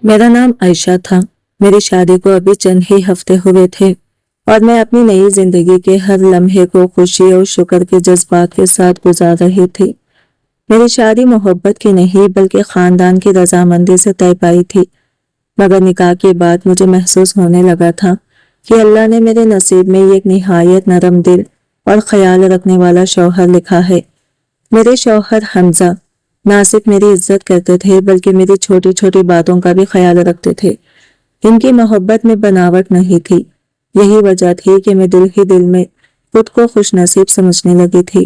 मेरा नाम आयशा था। मेरी शादी को अभी चंद ही हफ्ते हुए थे और मैं अपनी नई जिंदगी के हर लम्हे को खुशी और शुक्र के जज्बात के साथ गुजार रही थी। मेरी शादी मोहब्बत की नहीं बल्कि खानदान की रजामंदी से तय पाई थी, मगर निकाह के बाद मुझे महसूस होने लगा था कि अल्लाह ने मेरे नसीब में एक निहायत नरम दिल और ख्याल रखने वाला शौहर लिखा है। मेरे शौहर हमजा ना सिर्फ मेरी इज्जत करते थे बल्कि मेरी छोटी छोटी बातों का भी ख्याल रखते थे। इनकी मोहब्बत में बनावट नहीं थी। यही वजह थी कि मैं दिल ही दिल में खुद को खुशनसीब समझने लगी थी।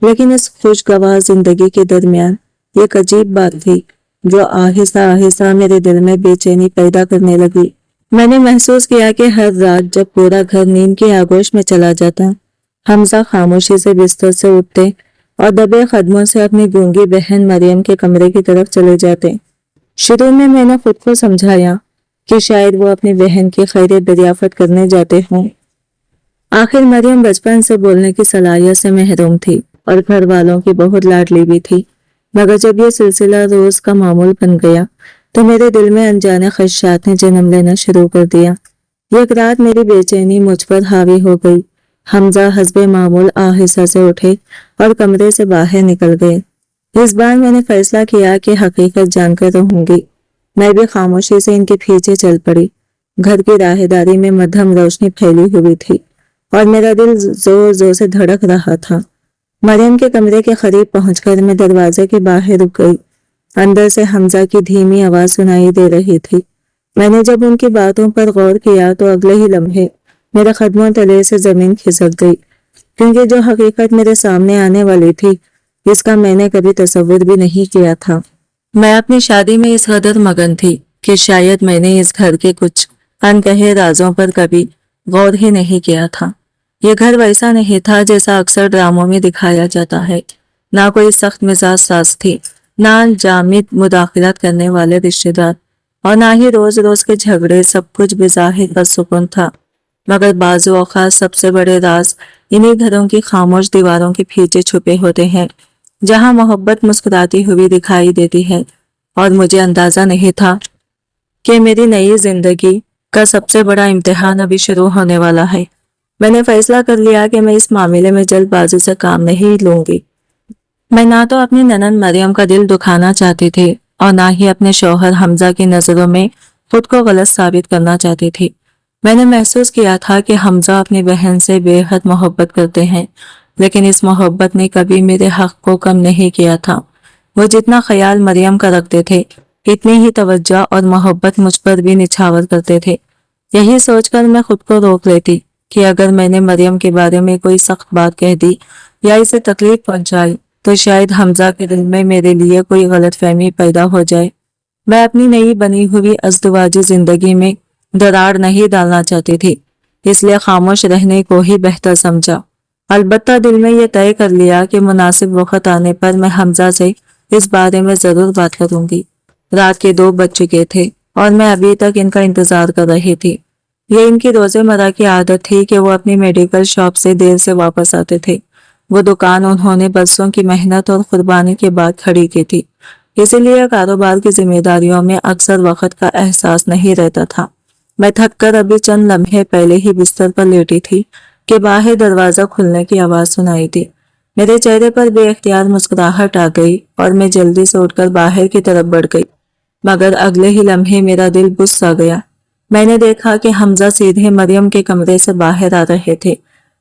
लेकिन इस खुशगवार जिंदगी के दरमियान एक अजीब बात थी जो आहिस्ता आहिस्ता मेरे दिल में बेचैनी पैदा करने लगी। मैंने महसूस किया कि हर रात जब पूरा घर नींद की आगोश में चला जाता, हमजा खामोशी से बिस्तर से उठते और दबे कदमों से अपनी गूंगी बहन मरियम के कमरे की तरफ चले जाते। शुरू में मैंने खुद को समझाया कि शायद वो अपनी बहन की खैरियत दरियाफ्त करने जाते हों। आखिर मरियम बचपन से बोलने की सलाहियत से महरूम थी और घर वालों की बहुत लाडली भी थी। मगर जब ये सिलसिला रोज का मामूल बन गया तो मेरे दिल में अनजाने खदशात ने जन्म लेना शुरू कर दिया। एक रात मेरी बेचैनी मुझ पर हावी हो गई। हमजा हस्बे मामूल आहिस्ता से उठे और कमरे से बाहर निकल गए। इस बार मैंने फैसला किया कि हकीकत जानकर रहूंगी। मैं भी खामोशी से इनके पीछे चल पड़ी। घर की राहदारी में मध्यम रोशनी फैली हुई थी और मेरा दिल जोर जोर से धड़क रहा था। मरियम के कमरे के करीब पहुंचकर मैं दरवाजे के बाहर रुक गई। अंदर से हमजा की धीमी आवाज सुनाई दे रही थी। मैंने जब उनकी बातों पर गौर किया तो अगले ही लम्हे मेरे कदमों तले से जमीन खिसक गई, क्योंकि जो हकीकत मेरे सामने आने वाली थी इसका मैंने कभी तसव्वुर भी नहीं किया था। मैं अपनी शादी में इस कदर मगन थी कि शायद मैंने इस घर के कुछ अनकहे राजों पर कभी गौर ही नहीं किया था। ये घर वैसा नहीं था जैसा अक्सर ड्रामों में दिखाया जाता है। ना कोई सख्त मिजाज सास थी, ना जामिद मुदाखलत करने वाले रिश्तेदार और ना ही रोज रोज के झगड़े। सब कुछ बेज़ाहिर पर सुकून था, मगर बाज़ औक़ात सबसे बड़े राज इन्हीं घरों की खामोश दीवारों के पीछे छुपे होते हैं, जहां मोहब्बत मुस्कुराती हुई दिखाई देती है। और मुझे अंदाजा नहीं था कि मेरी नई जिंदगी का सबसे बड़ा इम्तिहान अभी शुरू होने वाला है। मैंने फैसला कर लिया कि मैं इस मामले में जल्दबाजी से काम नहीं लूंगी। मैं ना तो अपनी ननद मरियम का दिल दुखाना चाहती थी और ना ही अपने शौहर हमजा की नजरों में खुद को गलत साबित करना चाहती थी। मैंने महसूस किया था कि हमजा अपनी बहन से बेहद मोहब्बत करते हैं, लेकिन इस मोहब्बत ने कभी मेरे हक को कम नहीं किया था। वो जितना ख्याल मरियम का रखते थे, इतनी ही तवज्जो और मोहब्बत मुझ पर भी निछावर करते थे। यही सोचकर मैं खुद को रोक लेती कि अगर मैंने मरियम के बारे में कोई सख्त बात कह दी या इसे तकलीफ पहुंचाई तो शायद हमजा के दिल में मेरे लिए कोई गलतफहमी पैदा हो जाए। मैं अपनी नई बनी हुई अज़दवाजी जिंदगी में दरार नहीं डालना चाहती थी, इसलिए खामोश रहने को ही बेहतर समझा। अलबत्ता दिल में यह तय कर लिया कि मुनासिब वक्त आने पर मैं हमजा से इस बारे में जरूर बात करूंगी। रात के 2 बज चुके थे और मैं अभी तक इनका इंतजार कर रही थी। ये इनकी रोजेमर्रा की आदत थी कि वो अपनी मेडिकल शॉप से देर से वापस आते थे। वो दुकान उन्होंने बरसों की मेहनत और कुर्बानी के बाद खड़ी की थी, इसीलिए कारोबार की जिम्मेदारियों में अक्सर वक्त का एहसास नहीं रहता था। मैं थक कर अभी चंद लम्हे पहले ही बिस्तर पर लेटी थी कि बाहर दरवाजा खुलने की आवाज सुनाई दी। मेरे चेहरे पर बेख्तियार मुस्कुराहट आ गई और मैं जल्दी से उठकर बाहर की तरफ बढ़ गई, मगर अगले ही लम्हे मेरा दिल बुझ सा गया। मैंने देखा कि हमजा सीधे मरियम के कमरे से बाहर आ रहे थे।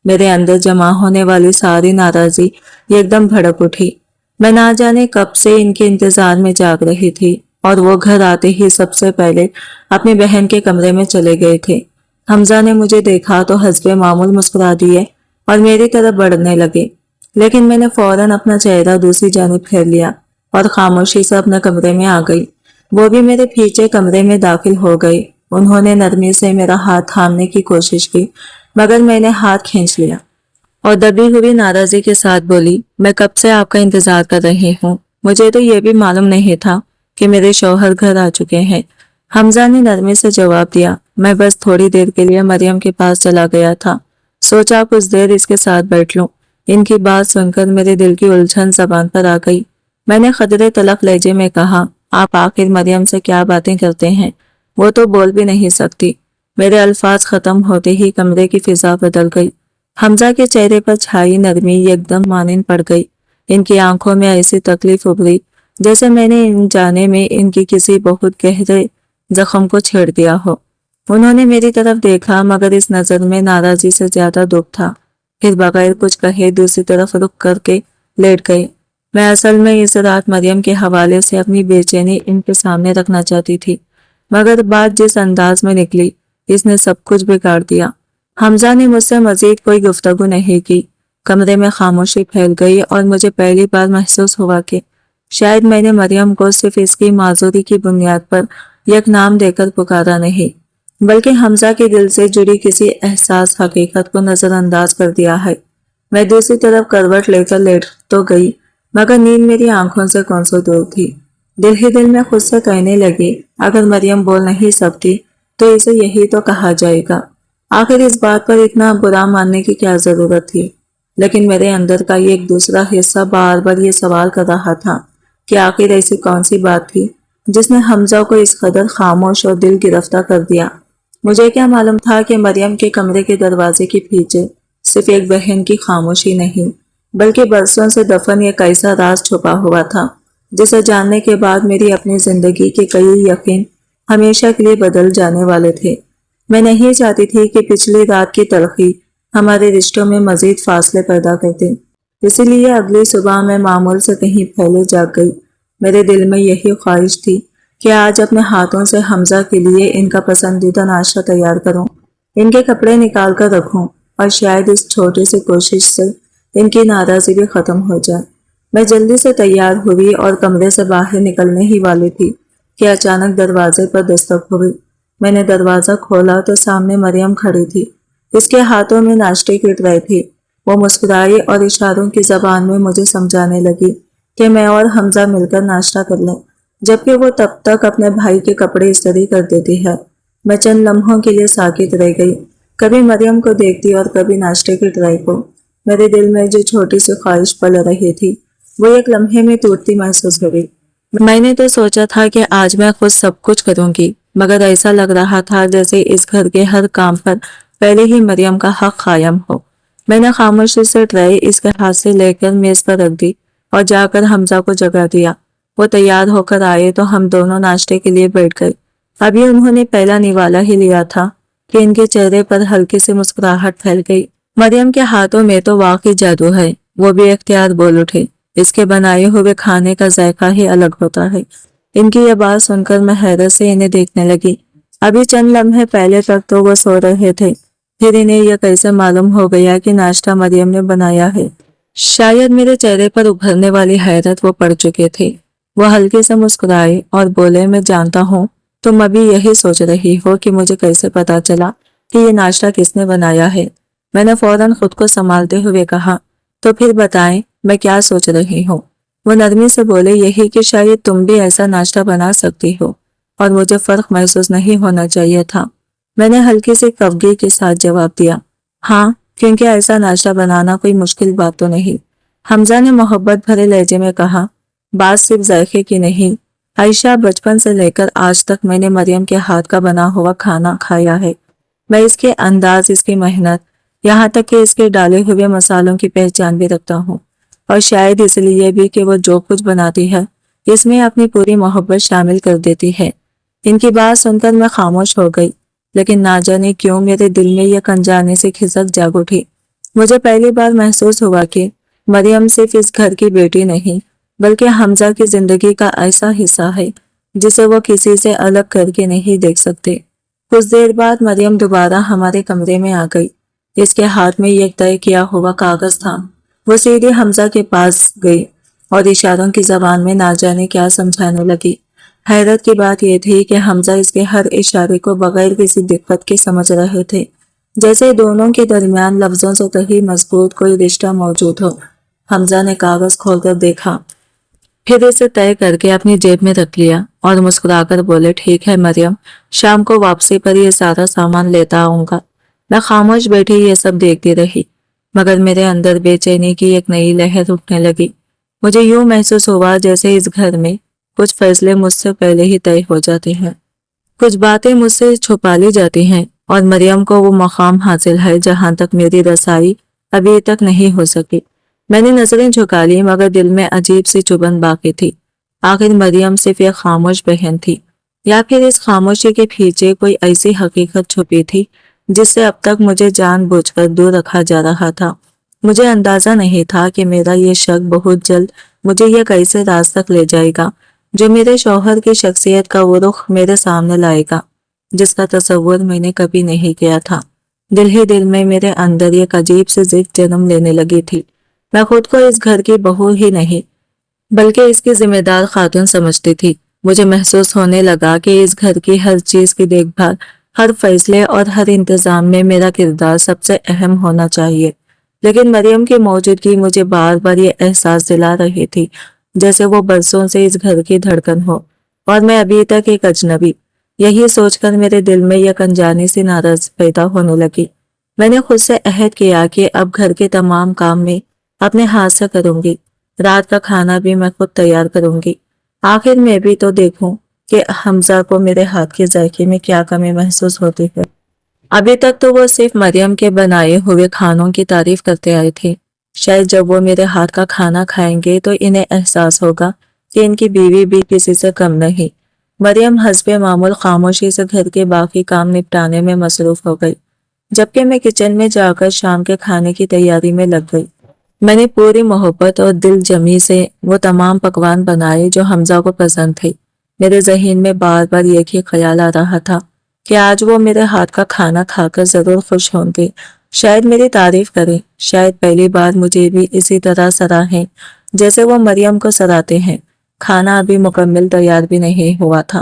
मेरे अंदर जमा होने वाली सारी नाराजगी एकदम भड़क उठी। मैं ना जाने कब से इनके इंतजार में जाग रही थी और वो घर आते ही सबसे पहले अपनी बहन के कमरे में चले गए थे। हमजा ने मुझे देखा तो हस्बे मामूल मुस्कुरा दिए और मेरी तरफ बढ़ने लगे, लेकिन मैंने फौरन अपना चेहरा दूसरी जानिब फेर लिया और खामोशी से अपने कमरे में आ गई। वो भी मेरे पीछे कमरे में दाखिल हो गए। उन्होंने नरमी से मेरा हाथ थामने की कोशिश की, मगर मैंने हाथ खींच लिया और दबी हुई नाराजगी के साथ बोली, मैं कब से आपका इंतजार कर रही हूँ। मुझे तो ये भी मालूम नहीं था कि मेरे शौहर घर आ चुके हैं। हमजा ने नरमी से जवाब दिया, मैं बस थोड़ी देर के लिए मरियम के पास चला गया था, सोचा कुछ देर इसके साथ बैठ लूं। इनकी बात सुनकर मेरे दिल की उलझन जबान पर आ गई। मैंने खदरे तलख लहजे में कहा, آپ آخر مریم سے کیا باتیں کرتے ہیں؟ وہ تو بول بھی نہیں سکتی۔ میرے الفاظ ختم ہوتے ہی کمرے کی فضا بدل گئی۔ حمزہ کے چہرے پر چھائی نرمی ایک دم مانند پڑ گئی۔ ان کی آنکھوں میں ایسی تکلیف ابھری جیسے میں نے ان جانے میں ان کی کسی بہت گہرے زخم کو چھیڑ دیا ہو۔ انہوں نے میری طرف دیکھا مگر اس نظر میں ناراضی سے زیادہ دکھ تھا۔ پھر بغیر کچھ کہے دوسری طرف رخ کر کے لیٹ گئے۔ میں اصل میں اس رات مریم کے حوالے سے اپنی بے چینی ان کے سامنے رکھنا چاہتی تھی، مگر بات جس انداز میں نکلی اس نے سب کچھ بگاڑ دیا۔ حمزہ نے مجھ سے مزید کوئی گفتگو نہیں کی۔ کمرے میں خاموشی پھیل گئی اور مجھے پہلی بار محسوس ہوا کہ شاید میں نے مریم کو صرف اس کی معذوری کی بنیاد پر یک نام دے کر پکارا نہیں، بلکہ حمزہ کے دل سے جڑی کسی احساس حقیقت کو نظر انداز کر دیا ہے۔ میں دوسری طرف کروٹ لے کر لیٹ تو گئی مگر نیند میری آنکھوں سے کون سو دور تھی۔ دل ہی دل میں خود سے کہنے لگی اگر مریم بول نہیں سکتی تو اسے یہی تو کہا جائے گا۔ آخر اس بات پر اتنا برا ماننے کی کیا ضرورت تھی؟ لیکن میرے اندر کا یہ ایک دوسرا حصہ بار بار یہ سوال کر رہا تھا کہ آخر ایسی کون سی بات تھی جس نے حمزہ کو اس قدر خاموش اور دل گرفتہ کر دیا۔ مجھے کیا معلوم تھا کہ مریم کے کمرے کے دروازے کے پیچھے صرف ایک بہن کی خاموشی نہیں بلکہ برسوں سے دفن ایک ایسا راز چھپا ہوا تھا جسے جاننے کے بعد میری اپنی زندگی کے کئی یقین ہمیشہ کے لیے بدل جانے والے تھے۔ میں نہیں چاہتی تھی کہ پچھلی رات کی تلخی ہمارے رشتوں میں مزید فاصلے پیدا کرتے، اسی لیے اگلی صبح میں معمول سے کہیں پہلے جاگ گئی۔ میرے دل میں یہی خواہش تھی کہ آج اپنے ہاتھوں سے حمزہ کے لیے ان کا پسندیدہ ناشتہ تیار کروں، ان کے کپڑے نکال کر رکھوں اور شاید اس چھوٹی سی کوشش سے ان کی ناراضی بھی ختم ہو جائے۔ میں جلدی سے تیار ہوئی اور کمرے سے باہر نکلنے ہی والی تھی کہ اچانک دروازے پر دستک ہوئی۔ میں نے دروازہ کھولا تو سامنے مریم کھڑی تھی۔ اس کے ہاتھوں میں ناشتے کی ٹرے تھی۔ وہ مسکرائی اور اشاروں کی زبان میں مجھے سمجھانے لگی کہ میں اور حمزہ مل کر ناشتہ کر لیں، جبکہ وہ تب تک اپنے بھائی کے کپڑے استری کر دیتی ہے۔ میں چند لمحوں کے لیے ساکت رہ گئی، کبھی مریم کو دیکھتی اور کبھی ناشتے کی ٹرے کو۔ میرے دل میں جو چھوٹی سی خواہش پل رہی تھی وہ ایک لمحے میں ٹوٹتی محسوس ہوئی۔ میں نے تو سوچا تھا کہ آج میں خود سب کچھ کروں گی، مگر ایسا لگ رہا تھا جیسے اس گھر کے ہر کام پر پہلے ہی مریم کا حق قائم ہو۔ میں نے خاموشی سے ٹرے اس کے ہاتھ سے لے کر میز پر رکھ دی اور جا کر حمزہ کو جگا دیا۔ وہ تیار ہو کر آئے تو ہم دونوں ناشتے کے لیے بیٹھ گئے۔ ابھی انہوں نے پہلا نوالا ہی لیا تھا کہ ان کے چہرے پر ہلکی سی مسکراہٹ پھیل گئی۔ مریم کے ہاتھوں میں تو واقعی جادو ہے، وہ بھی اختیار بول اٹھے۔ اس کے بنائے ہوئے کھانے کا ذائقہ ہی الگ ہوتا ہے۔ ان کی یہ بات سن کر میں حیرت سے انہیں دیکھنے لگی۔ ابھی چند لمحے پہلے تک تو وہ سو رہے تھے، پھر انہیں یہ کیسے معلوم ہو گیا کہ ناشتہ مریم نے بنایا ہے؟ شاید میرے چہرے پر ابھرنے والی حیرت وہ پڑ چکے تھے۔ وہ ہلکے سے مسکرائے اور بولے میں جانتا ہوں تم ابھی یہی سوچ رہی ہو کہ مجھے کیسے پتا چلا کہ یہ ناشتہ کس نے بنایا ہے۔ میں نے فوراً خود کو سنبھالتے ہوئے کہا تو پھر بتائیں میں کیا سوچ رہی ہوں۔ وہ نرمی سے بولے یہی کہ شاید تم بھی ایسا ناشتہ بنا سکتی ہو اور مجھے فرق محسوس نہیں ہونا چاہیے تھا۔ میں نے ہلکی سی کفگی کے ساتھ جواب دیا ہاں، کیونکہ ایسا ناشتہ بنانا کوئی مشکل بات تو نہیں۔ حمزہ نے محبت بھرے لہجے میں کہا بات صرف ذائقے کی نہیں عائشہ، بچپن سے لے کر آج تک میں نے مریم کے ہاتھ کا بنا ہوا کھانا کھایا ہے۔ میں اس کے انداز، اس کی محنت، یہاں تک کہ اس کے ڈالے ہوئے مسالوں کی پہچان بھی رکھتا ہوں، اور شاید اس لیے بھی کہ وہ جو کچھ بناتی ہے اس میں اپنی پوری محبت شامل کر دیتی ہے۔ ان کی بات سن کر میں خاموش ہو گئی، لیکن نہ جانے کیوں میرے دل میں یہ انجانے سے کھسک جاگ اٹھی۔ مجھے پہلی بار محسوس ہوا کہ مریم صرف اس گھر کی بیٹی نہیں بلکہ حمزہ کی زندگی کا ایسا حصہ ہے جسے وہ کسی سے الگ کر کے نہیں دیکھ سکتے۔ کچھ دیر بعد مریم دوبارہ ہمارے کمرے میں آ گئی۔ اس کے ہاتھ میں ایک طے کیا ہوا کاغذ تھا۔ وہ سیدھے حمزہ کے پاس گئی اور اشاروں کی زبان میں نہ جانے کیا سمجھانے لگی۔ حیرت کی بات یہ تھی کہ حمزہ اس کے ہر اشارے کو بغیر کسی دقت کے سمجھ رہے تھے، جیسے دونوں کے درمیان لفظوں سے کہیں مضبوط کوئی رشتہ موجود ہو۔ حمزہ نے کاغذ کھول کر دیکھا، پھر اسے طے کر کے اپنی جیب میں رکھ لیا اور مسکرا کر بولے ٹھیک ہے مریم، شام کو واپسی پر یہ سارا سامان لیتا آؤں گا۔ میں خاموش بیٹھی یہ سب دیکھتی رہی، مگر میرے اندر بے چینی کی ایک نئی لہر اٹھنے لگی۔ مجھے یوں محسوس ہوا جیسے اس گھر میں कुछ फैसले मुझसे पहले ही तय हो जाते हैं, कुछ बातें मुझसे छुपा ली जाती हैं और मरियम को वो मकाम हासिल है जहां तक मेरी रसाई अभी तक नहीं हो सकी। मैंने नजरें झुका ली मगर दिल में अजीब सी चुभन बाकी थी। आखिर मरियम सिर्फ एक खामोश बहन थी या फिर इस खामोशी के पीछे कोई ऐसी हकीकत छुपी थी जिससे अब तक मुझे जानबूझकर दूर रखा जा रहा था। मुझे अंदाजा नहीं था कि मेरा ये शक बहुत जल्द मुझे यह कैसे राज तक ले जाएगा जो मेरे शौहर की शख्सियत का वो रुख मेरे सामने लाएगा जिसका तसव्वुर मैंने कभी नहीं किया था। दिल ही दिल में मेरे अंदर एक अजीब सी जिद जन्म लेने लगी थी। मैं खुद को इस घर की बहू ही नहीं बल्कि इसकी जिम्मेदार खातून समझती थी। मुझे महसूस होने लगा कि इस घर की हर चीज की देखभाल, हर फैसले और हर इंतजाम में मेरा किरदार सबसे अहम होना चाहिए। लेकिन मरियम की मौजूदगी मुझे बार बार ये एहसास दिला रही थी जैसे वो बरसों से इस घर की धड़कन हो और मैं अभी तक एक अजनबी। यही सोचकर मेरे दिल में एक अनजानी सी नाराज पैदा होने लगी। मैंने खुद से अहद किया कि अब घर के तमाम काम में अपने हाथ से करूंगी, रात का खाना भी मैं खुद तैयार करूंगी। आखिर मैं भी तो देखूं कि हमजा को मेरे हाथ के जायके में क्या कमी महसूस होती है। अभी तक तो वो सिर्फ मरियम के बनाए हुए खानों की तारीफ करते आए थे। शायद जब वो मेरे हाथ का खाना खाएंगे तो इन्हें एहसास होगा कि इनकी बीवी भी किसी से कम नहीं। मरियम हस्बे मामूल खामोशी से घर के बाकी काम निपटाने में मसरूफ हो गई जबकि मैं किचन में जाकर शाम के खाने की तैयारी में लग गई। मैंने पूरी मोहब्बत और दिल जमी से वो तमाम पकवान बनाए जो हमजा को पसंद थे। मेरे जहन में बार बार एक ही ख्याल आ रहा था कि आज वो मेरे हाथ का खाना खाकर जरूर खुश होंगे, शायद मेरी तारीफ करें, शायद पहली बार मुझे भी इसी तरह सराहें जैसे वो मरियम को सराहते हैं। खाना अभी मुकम्मल तैयार भी नहीं हुआ था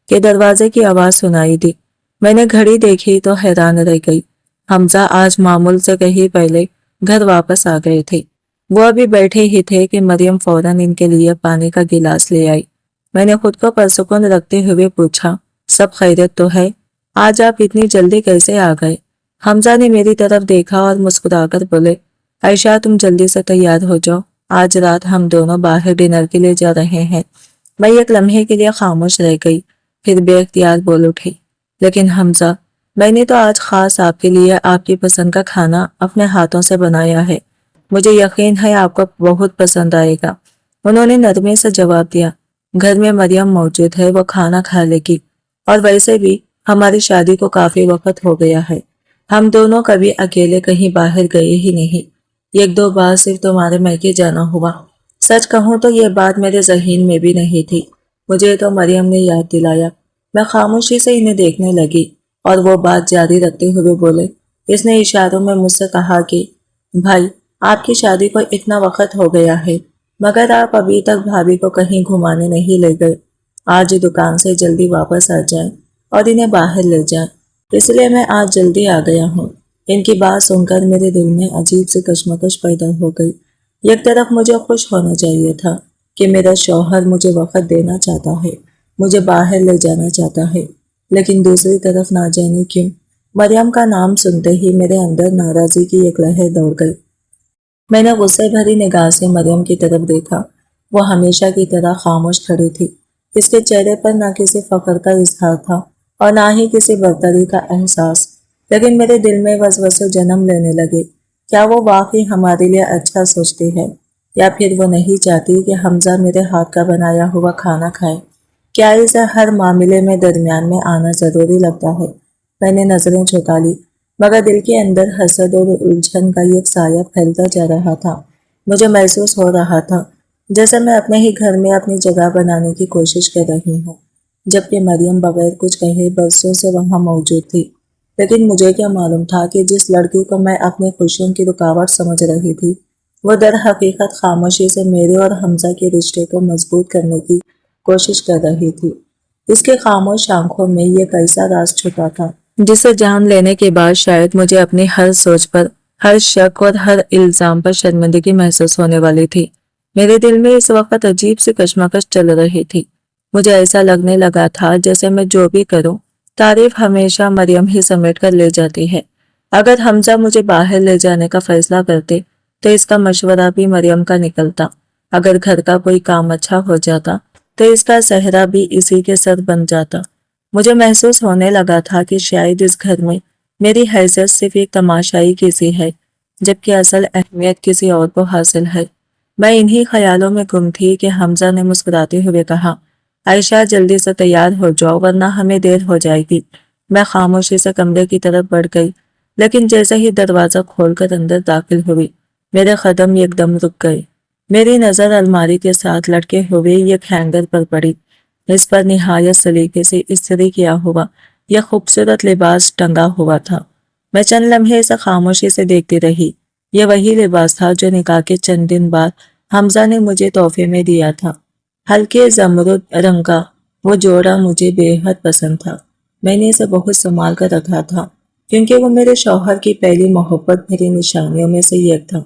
कि दरवाजे की आवाज सुनाई दी। मैंने घड़ी देखी तो हैरान रह गई। हमजा आज मामूल से कहीं पहले घर वापस आ गए थे। वो अभी बैठे ही थे कि मरियम फौरन इनके लिए पानी का गिलास ले आई। मैंने खुद को परसुकून रखते हुए पूछा, सब खैरियत तो है? आज आप इतनी जल्दी कैसे आ गए? हमजा ने मेरी तरफ देखा और मुस्कुराकर बोले, आयशा तुम जल्दी से तैयार हो जाओ, आज रात हम दोनों बाहर डिनर के लिए जा रहे हैं। मैं एक लम्हे के लिए खामोश रह गई, फिर बेख्तियार बोल उठी, लेकिन हमजा मैंने तो आज खास आपके लिए आपकी पसंद का खाना अपने हाथों से बनाया है। मुझे यकीन है आपको बहुत पसंद आएगा। उन्होंने नरमी से जवाब दिया, घर में मरियम मौजूद है, वो खाना खा लेगी और वैसे भी हमारी शादी को काफी वक्त हो गया है। हम दोनों कभी अकेले कहीं बाहर गए ही नहीं, एक दो बार सिर्फ तुम्हारे मैके जाना हुआ। सच कहूं तो ये बात मेरे जहन में भी नहीं थी, मुझे तो मरियम ने याद दिलाया। मैं खामोशी से इन्हें देखने लगी और वो बात जारी रखते हुए बोले, इसने इशारों में मुझसे कहा कि भाई आपकी शादी को इतना वक्त हो गया है मगर आप अभी तक भाभी को कहीं घुमाने नहीं ले गए। आज दुकान से जल्दी वापस आ जाए और इन्हें बाहर ले जाए, इसलिए मैं आज जल्दी आ गया हूँ। इनकी बात सुनकर मेरे दिल में अजीब सी कश्मकश पैदा हो गई। एक तरफ मुझे खुश होना चाहिए था कि मेरा शौहर मुझे वक्त देना चाहता है, मुझे बाहर ले जाना चाहता है, लेकिन दूसरी तरफ ना जाने क्यों मरियम का नाम सुनते ही मेरे अंदर नाराजगी की एक लहर दौड़ गई। मैंने गुस्से भरी निगाह से मरियम की तरफ देखा। वो हमेशा की तरह खामोश खड़ी थी। इसके चेहरे पर ना किसी फख्र का इजहार था और ना ही किसी बर्तरी का एहसास, लेकिन मेरे दिल में वसवसे जन्म लेने लगे। क्या वो वाकई हमारे लिए अच्छा सोचती है या फिर वो नहीं चाहती कि हमजा मेरे हाथ का बनाया हुआ खाना खाए? क्या इसे हर मामले में दरमियान में आना जरूरी लगता है? मैंने नजरें झुका ली मगर दिल के अंदर हसद और उलझन का एक साया फैलता जा रहा था। मुझे महसूस हो रहा था जैसे मैं अपने ही घर में अपनी जगह बनाने की कोशिश कर रही हूँ, जबकि मरियम बगैर कुछ कहे बरसों से वहां मौजूद थी। लेकिन मुझे क्या मालूम था कि जिस लड़की को मैं अपनी खुशियों की रुकावट समझ रही थी वो दर हकीकत खामोशी से मेरे और हमजा के रिश्ते को मजबूत करने की कोशिश कर रही थी। इसके खामोश आंखों में ये कैसा राज छुपा था जिसे जान लेने के बाद शायद मुझे अपनी हर सोच पर, हर शक और हर इल्जाम पर शर्मिंदगी महसूस होने वाली थी। मेरे दिल में इस वक्त अजीब सी कश्मकश चल रही थी। मुझे ऐसा लगने लगा था जैसे मैं जो भी करूं तारीफ हमेशा मरियम ही समेट कर ले जाती है। अगर हमजा मुझे बाहर ले जाने का फैसला करते तो इसका मशवरा भी मरियम का निकलता। अगर घर का कोई काम अच्छा हो जाता तो इसका सेहरा भी इसी के सर बन जाता। मुझे महसूस होने लगा था कि शायद इस घर में मेरी हैसियत सिर्फ एक तमाशाई की सी है, जबकि असल अहमियत किसी और को हासिल है। मैं इन्हीं ख्यालों में गुम थी कि हमजा ने मुस्कुराते हुए कहा, आयशा जल्दी से तैयार हो जाओ वरना हमें देर हो जाएगी। मैं खामोशी से कमरे की तरफ बढ़ गई, लेकिन जैसे ही दरवाजा खोलकर अंदर दाखिल हुई, मेरे कदम एकदम रुक गए। मेरी नजर अलमारी के साथ लटके हुए एक हैंगर पर पड़ी। इस पर निहायत सलीके से इस्त्री किया हुआ यह खूबसूरत लिबास टंगा हुआ था। मैं चंद लम्हे इसे खामोशी से देखती रही। यह वही लिबास था जो निकाह के चंद दिन बाद हमजा ने मुझे तोहफे में दिया था। हल्के जमरुद रंग का वो जोड़ा मुझे बेहद पसंद था। मैंने इसे बहुत संभाल कर रखा था, क्योंकि वो मेरे शौहर की पहली मोहब्बत भरी निशानियों में से एक था।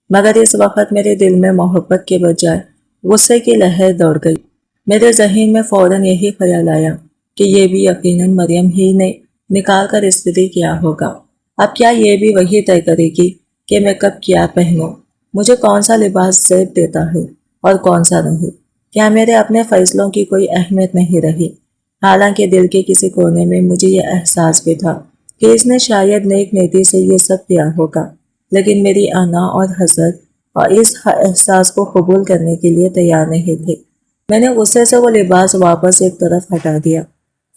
मगर इस वक्त मेरे दिल में मोहब्बत के बजाय गुस्से की लहर दौड़ गई। मेरे जहन में फौरन यही ख्याल आया कि ये भी यकीनन मरियम ही ने निकाल कर इस्त्री किया होगा। अब क्या ये भी वही तय करेगी कि मैं कब क्या पहनूं, मुझे कौन सा लिबास ज़ेब देता है और कौन सा नहीं। क्या मेरे अपने फैसलों की कोई अहमियत नहीं रही? हालांकि दिल के किसी कोने में मुझे यह एहसास भी था कि इसने शायद नेक नीति से ये सब किया होगा, लेकिन मेरी आना और हसद और इस एहसास को कबूल करने के लिए तैयार नहीं थे। मैंने गुस्से से वो लिबास वापस एक तरफ हटा दिया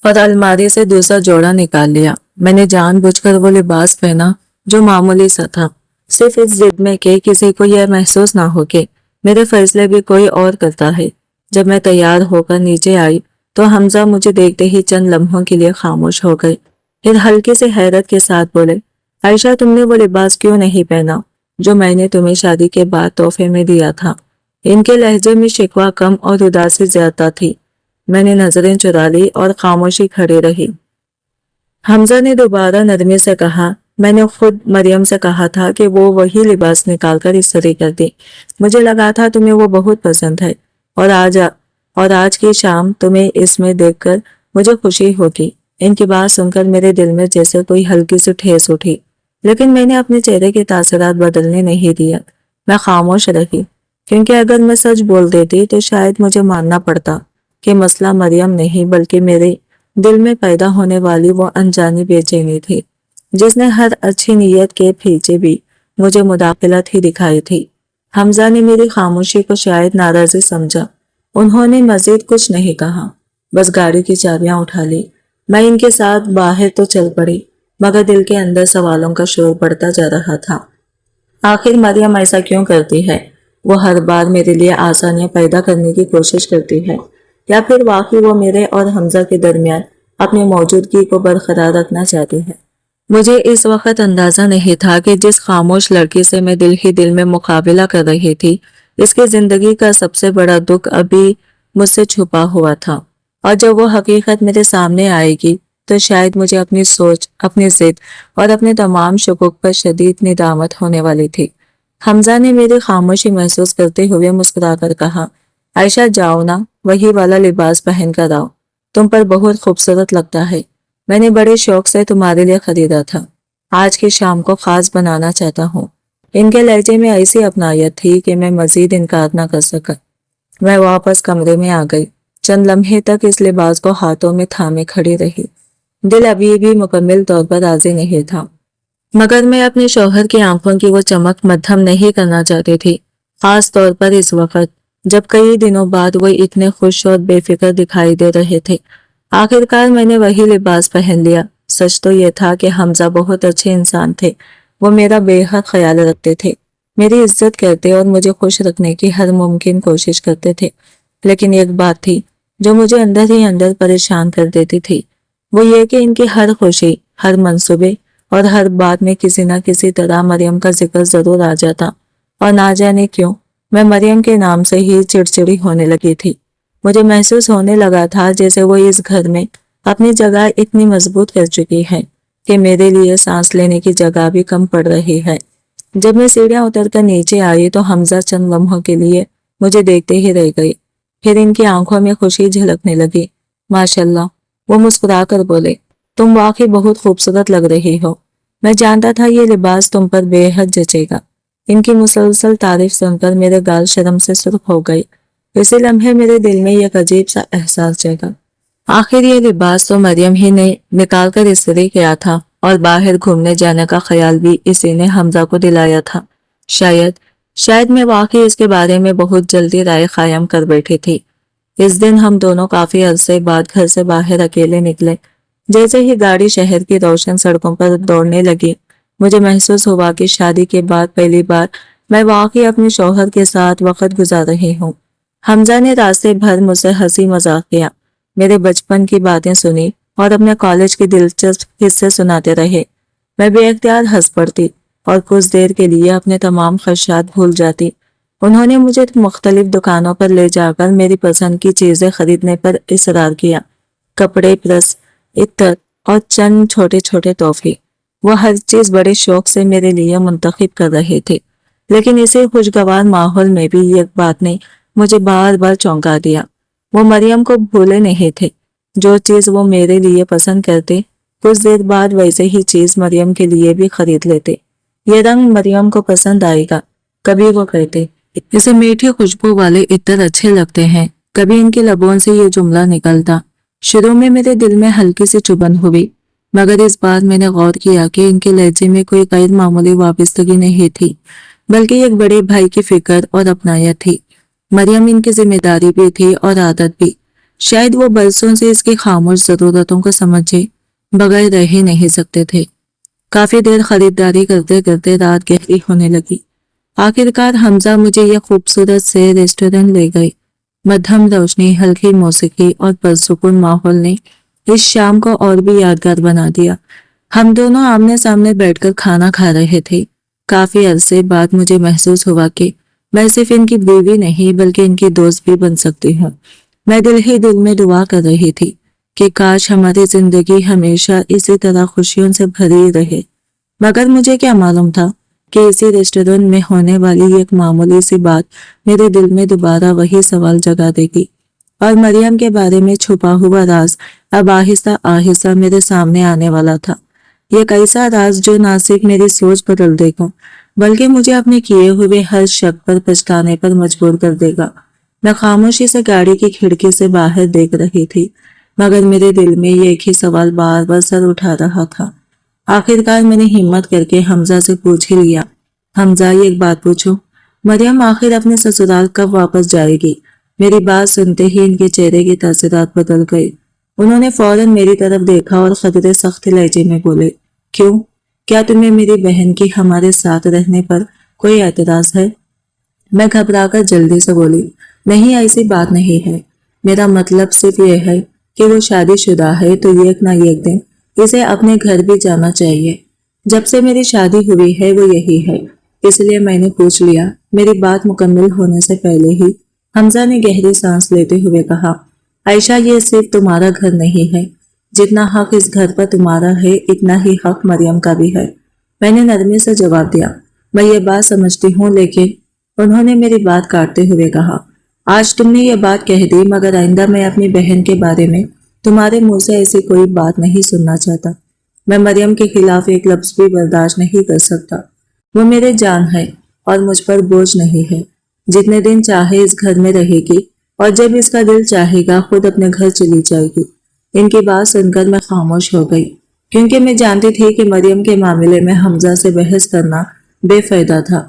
और अलमारी से दूसरा जोड़ा निकाल लिया। मैंने जानबूझकर वो लिबास पहना जो मामूली सा था, सिर्फ इस जिद में कि किसी को यह महसूस ना हो कि मेरे फैसले भी कोई और करता है। जब मैं तैयार होकर नीचे आई तो हमजा मुझे देखते ही चंद लम्हों के लिए खामोश हो गए। फिर हल्की से हैरत के साथ बोले, आयशा तुमने वो लिबास क्यों नहीं पहना जो मैंने तुम्हें शादी के बाद तोहफे में दिया था? इनके लहजे में शिकवा कम और उदासी ज्यादा थी। मैंने नजरें चुरा ली और खामोशी खड़ी रही। हमजा ने दोबारा नरमी से कहा, मैंने खुद मरियम से कहा था कि वो वही लिबास निकालकर इस्त्री कर दे। मुझे लगा था तुम्हें वो बहुत पसंद है और आज की शाम तुम्हें इसमें देखकर मुझे खुशी होगी। इनकी बात सुनकर मेरे दिल में जैसे कोई हल्की सी ठेस उठी, लेकिन मैंने अपने चेहरे के तासरात बदलने नहीं दिया। मैं खामोश रही, क्योंकि अगर मैं सच बोल देती तो शायद मुझे मानना पड़ता कि मसला मरियम नहीं बल्कि मेरे दिल में पैदा होने वाली वो अनजानी बेचैनी थी, जिसने हर अच्छी नीयत के पीछे भी मुझे मुदाखलत ही दिखाई थी। हमजा ने मेरी खामोशी को शायद नाराजगी समझा। उन्होंने मजीद कुछ नहीं कहा, बस गाड़ी की चाबियां उठा ली। मैं इनके साथ बाहर तो चल पड़ी, मगर दिल के अंदर सवालों का शोर बढ़ता जा रहा था। आखिर मरियम ऐसा क्यों करती है? वो हर बार मेरे लिए आसानियां पैदा करने की कोशिश करती है, या फिर वाकई वो मेरे और हमजा के दरमियान अपनी मौजूदगी को बरकरार रखना चाहती है? मुझे इस वक्त अंदाजा नहीं था कि जिस खामोश लड़की से मैं दिल ही दिल में मुकाबला कर रही थी, इसकी जिंदगी का सबसे बड़ा दुख अभी मुझसे छुपा हुआ था, और जब वो हकीकत मेरे सामने आएगी तो शायद मुझे अपनी सोच, अपनी जिद और अपने तमाम शुकूक पर शदीद निदामत होने वाली थी। हमजा ने मेरी खामोशी महसूस करते हुए मुस्कुराकर कहा, आयशा जाओ ना, वही वाला लिबास पहन कर आओ, तुम पर बहुत खूबसूरत लगता है। मैंने बड़े शौक से तुम्हारे लिए खरीदा था, आज की शाम को खास बनाना चाहता हूँ। इनके लहजे में ऐसी अपनायत थी कि मैं मजीद इनकार न कर सका। मैं वापस कमरे में आ गई। चंद लम्हे तक इस लिबास को हाथों में थामे खड़ी रही। दिल अभी भी मुकम्मल तौर पर राजी नहीं था, मगर मैं अपने शौहर की आंखों की वो चमक मद्धम नहीं करना चाहती थी, खास तौर पर इस वक्त जब कई दिनों बाद वो इतने खुश और बेफिक्र दिखाई दे रहे थे। आखिरकार मैंने वही लिबास पहन लिया। सच तो यह था कि हमजा बहुत अच्छे इंसान थे। वो मेरा बेहद ख्याल रखते थे, मेरी इज्जत करते और मुझे खुश रखने की हर मुमकिन कोशिश करते थे। लेकिन एक बात थी जो मुझे अंदर ही अंदर परेशान कर देती थी, वो ये कि इनकी हर खुशी, हर मंसूबे और हर बात में किसी न किसी तरह मरियम का जिक्र जरूर आ जाता, और ना जाने क्यों मैं मरियम के नाम से ही चिड़चिड़ी होने लगी थी। मुझे महसूस होने लगा था जैसे वो इस घर में अपनी जगह इतनी मजबूत कर चुकी है कि मेरे लिए सांस लेने की जगह भी कम पड़ रही है। जब मैं सीढ़ियां उतरकर नीचे आई तो हमजा चंद लम्हों के लिए मुझे देखते ही रह गई। फिर इनकी आंखों में खुशी झलकने लगी। माशाल्लाह, वो मुस्कुरा कर बोले, तुम वाकई बहुत खूबसूरत लग रही हो। मैं जानता था ये लिबास तुम पर बेहद जचेगा। इनकी मुसलसल तारीफ सुनकर मेरे गाल शर्म से सुर्ख हो गए। इसी लम्हे मेरे दिल में एक अजीब सा एहसास जगा। आखिर ये लिबास तो मरियम ही ने निकाल कर इस्त्री किया था और बाहर घूमने जाने का ख्याल भी इसी ने हमजा को दिलाया था। शायद शायद मैं वाकई इसके बारे में बहुत जल्दी राय कायम कर बैठी थी। इस दिन हम दोनों काफी अरसे बाद घर से बाहर अकेले निकले। जैसे ही गाड़ी शहर की रोशन सड़कों पर दौड़ने लगी, मुझे महसूस हुआ कि शादी के बाद पहली बार मैं वाकई अपने शौहर के साथ वक्त गुजार रही हूँ। हमजा ने रास्ते भर मुझसे हंसी मजाक किया, मेरे बचपन की बातें सुनी और अपने कॉलेज के दिलचस्प किस्से सुनाते रहे। मैं बेख्तियार हंस पड़ती और कुछ देर के लिए अपने तमाम खदशात भूल जाती। उन्होंने मुझे मुख्तलिफ दुकानों पर ले जाकर मेरी पसंद की चीजें खरीदने पर इसरार किया। कपड़े, प्रेस, इत्र और चंद छोटे छोटे तोहफे। वो हर चीज बड़े शौक से मेरे लिए मुंतखब कर रहे थे। लेकिन इसी खुशगवार माहौल में भी एक बात ने मुझे बार बार चौंका दिया। वो मरियम को भूले नहीं थे। जो चीज वो मेरे लिए पसंद करते, कुछ देर बाद वैसे ही चीज मरियम के लिए भी खरीद लेते। ये रंग मरियम को पसंद आएगा, कभी वो कहते। इसे मीठी खुशबू वाले इत्र अच्छे लगते हैं, कभी इनके लबों से ये जुमला निकलता। शुरू में मेरे दिल में हल्की सी चुभन हुई, मगर इस बार मैंने गौर किया कि इनके लहजे में कोई गैर मामूली वाबस्तगी नहीं थी, बल्कि एक बड़े भाई की फिक्र और अपनायत थी। मरियम इनकी जिम्मेदारी भी थी और आदत भी। शायद वो बरसों से इसकी खामोश जरूरतों को समझे बगैर रह ही नहीं सकते थे। काफी देर खरीदारी करते करते रात गहरी होने लगी। आखिरकार हमजा मुझे यह खूबसूरत से रेस्टोरेंट ले गए। मध्यम रोशनी, हल्की मौसीकी और पुरसुकून माहौल ने इस शाम को और भी यादगार बना दिया। हम दोनों आमने सामने बैठकर खाना खा रहे थे। काफी अरसे बाद मुझे महसूस हुआ कि मैं सिर्फ इनकी बीवी नहीं बल्कि इनकी दोस्त भी बन सकती हूँ। मैं दिल ही दिल में दुआ कर रही थी कि काश हमारी जिंदगी हमेशा इसी तरह खुशियों से भरी रहे। मगर मुझे क्या मालूम था कि इसी रेस्टोरेंट में होने वाली एक मामूली सी बात मेरे दिल में दोबारा वही सवाल जगा देगी और मरियम के बारे में छुपा हुआ राज अब आहिस्ता आहिस्ता मेरे सामने आने वाला था। एक ऐसा राज जो ना सिर्फ मेरी सोच बदल देगा बल्कि मुझे अपने किए हुए हर शक पर पछताने पर मजबूर कर देगा। मैं खामोशी से गाड़ी की खिड़की से बाहर देख रही थी, मगर मेरे दिल में ये एक ही सवाल बार बार सर उठा रहा था। आखिरकार मैंने हिम्मत करके हमजा से पूछ ही लिया, हमजा एक बात पूछूं, मरियम आखिर अपने ससुराल कब वापस जाएगी? मेरी बात सुनते ही इनके चेहरे की तासीरात बदल गई। उन्होंने फौरन मेरी तरफ देखा और खतरे सख्त लहजे में बोले, क्यों? क्या तुम्हें मेरी बहन की हमारे साथ रहने पर कोई एतराज है? मैं घबराकर जल्दी से बोली, नहीं, ऐसी बात नहीं है। मेरा मतलब सिर्फ ये है कि वो शादीशुदा है तो एक ना एक दिन इसे अपने घर भी जाना चाहिए। जब से मेरी शादी हुई है वो यही है, इसलिए मैंने पूछ लिया। मेरी बात मुकम्मल होने से पहले ही हमजा ने गहरी सांस लेते हुए कहा, आयशा, ये सिर्फ तुम्हारा घर नहीं है। जितना हक इस घर पर तुम्हारा है इतना ही हक मरियम का भी है। मैंने नरमी से जवाब दिया, मैं ये बात समझती हूँ, लेकिन उन्होंने मेरी बात काटते हुए कहा, आज तुमने ये बात कह दी, मगर आइंदा मैं अपनी बहन के बारे में तुम्हारे मुंह से ऐसी कोई बात नहीं सुनना चाहता। मैं मरियम के खिलाफ एक लफ्ज भी बर्दाश्त नहीं कर सकता। वो मेरे जान है और मुझ पर बोझ नहीं है। जितने दिन चाहे इस घर में रहेगी और जब इसका दिल चाहेगा खुद अपने घर चली जाएगी। इनकी बात सुनकर मैं खामोश हो गई, क्योंकि मैं जानती थी कि मरियम के मामले में हमजा से बहस करना बेफायदा था।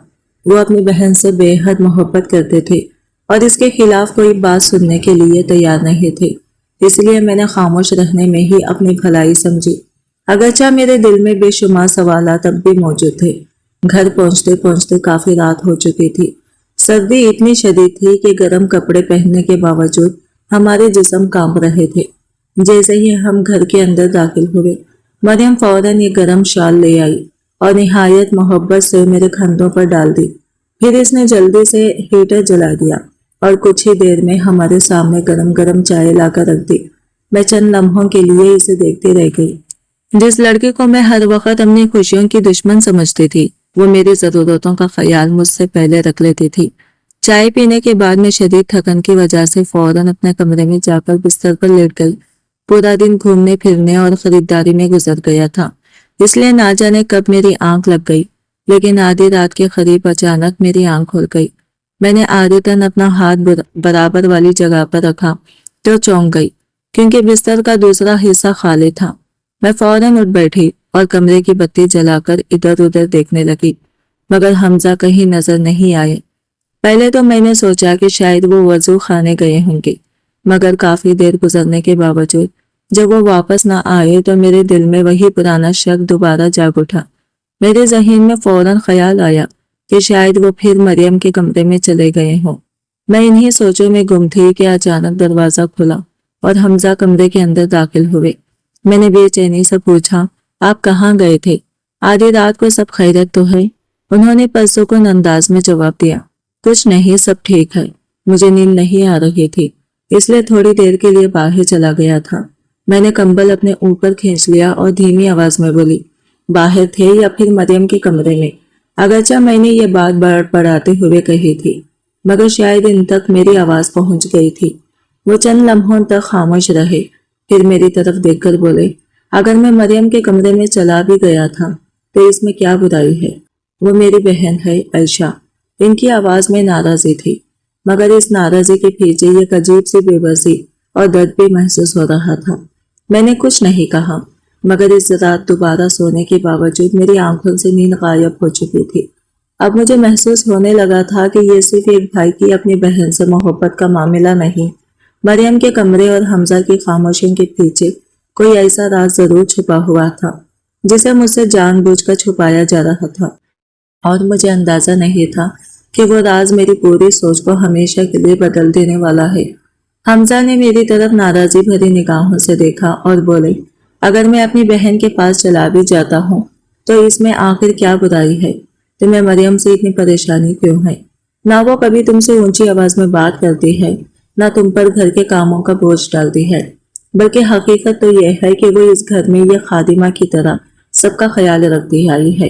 वो अपनी बहन से बेहद मोहब्बत करते थे और इसके खिलाफ कोई बात सुनने के लिए तैयार नहीं थे। इसलिए मैंने खामोश रहने में ही अपनी भलाई समझी, अगरचा मेरे दिल में बेशुमार सवालात अब भी मौजूद थे। घर पहुंचते पहुंचते काफी रात हो चुकी थी। सर्दी इतनी शदीद थी कि गर्म कपड़े पहनने के बावजूद हमारे जिस्म कांप रहे थे। जैसे ही हम घर के अंदर दाखिल हुए, मरियम फौरन ये गर्म शाल ले आई और निहायत मोहब्बत से मेरे कंधों पर डाल दी। फिर इसने जल्दी से हीटर जला दिया और कुछ ही देर में हमारे सामने गरम गरम चाय लाकर रख दी। मैं चंद लम्हों के लिए इसे देखती रह गई। जिस लड़के को मैं हर वक्त अपनी खुशियों की दुश्मन समझती थी, वो मेरी जरूरतों का ख्याल मुझसे पहले रख लेती थी। चाय पीने के बाद मैं शदीद थकन की वजह से फौरन अपने कमरे में जाकर बिस्तर पर लेट गई। पूरा दिन घूमने फिरने और खरीदारी में गुजर गया था, इसलिए ना जाने कब मेरी आंख लग गई, लेकिन आधी रात के करीब अचानक मेरी आंख खुल गई। میں نے عادتاً اپنا ہاتھ برابر والی جگہ پر رکھا تو چونک گئی کیونکہ بستر کا دوسرا حصہ خالی تھا۔ میں فوراً اٹھ بیٹھی اور کمرے کی بتی جلا کر ادھر ادھر دیکھنے لگی، مگر حمزہ کہیں نظر نہیں آئے۔ پہلے تو میں نے سوچا کہ شاید وہ وضو خانے گئے ہوں گے، مگر کافی دیر گزرنے کے باوجود جب وہ واپس نہ آئے تو میرے دل میں وہی پرانا شک دوبارہ جاگ اٹھا۔ میرے ذہن میں فوراً خیال آیا کہ شاید وہ پھر مریم کے کمرے میں چلے گئے ہوں۔ میں انہی سوچوں میں گم تھی کہ اچانک دروازہ کھلا اور حمزہ کمرے کے اندر داخل ہوئے۔ میں نے بے چینی سے پوچھا، آپ کہاں گئے تھے؟ آدھی رات کو سب خیریت تو ہے؟ انہوں نے پرسکون انداز میں جواب دیا، کچھ نہیں، سب ٹھیک ہے۔ مجھے نیند نہیں آ رہی تھی، اس لیے تھوڑی دیر کے لیے باہر چلا گیا تھا۔ میں نے کمبل اپنے اوپر کھینچ لیا اور دھیمی آواز میں بولی، باہر تھے یا پھر مریم کے کمرے میں؟ اگرچہ میں نے یہ بات بڑھاتے ہوئے کہی تھی، مگر شاید ان تک میری آواز پہنچ گئی تھی۔ وہ چند لمحوں تک خاموش رہے، پھر میری طرف دیکھ کر بولے، اگر میں مریم کے کمرے میں چلا بھی گیا تھا تو اس میں کیا برائی ہے؟ وہ میری بہن ہے عائشہ۔ ان کی آواز میں ناراضی تھی، مگر اس ناراضی کے پیچھے ایک عجیب سی بے بسی اور درد بھی محسوس ہو رہا تھا۔ میں نے کچھ نہیں کہا، مگر اس رات دوبارہ سونے کے باوجود میری آنکھوں سے نیند غائب ہو چکی تھی۔ اب مجھے محسوس ہونے لگا تھا کہ یہ صرف ایک بھائی کی اپنی بہن سے محبت کا معاملہ نہیں، مریم کے کمرے اور حمزہ کی خاموشی کے پیچھے کوئی ایسا راز ضرور چھپا ہوا تھا جسے مجھ سے جان بوجھ کر چھپایا جا رہا تھا، اور مجھے اندازہ نہیں تھا کہ وہ راز میری پوری سوچ کو ہمیشہ کے لیے بدل دینے والا ہے۔ حمزہ نے میری طرف ناراضی بھری نگاہوں سے دیکھا اور بولے، اگر میں اپنی بہن کے پاس چلا بھی جاتا ہوں تو اس میں آخر کیا برائی ہے؟ تمہیں مریم سے اتنی پریشانی کیوں ہے؟ نہ وہ کبھی تم سے اونچی آواز میں بات کرتی ہے، نہ تم پر گھر کے کاموں کا بوجھ ڈالتی ہے، بلکہ حقیقت تو یہ ہے کہ وہ اس گھر میں یہ خادمہ کی طرح سب کا خیال رکھتی آئی ہے۔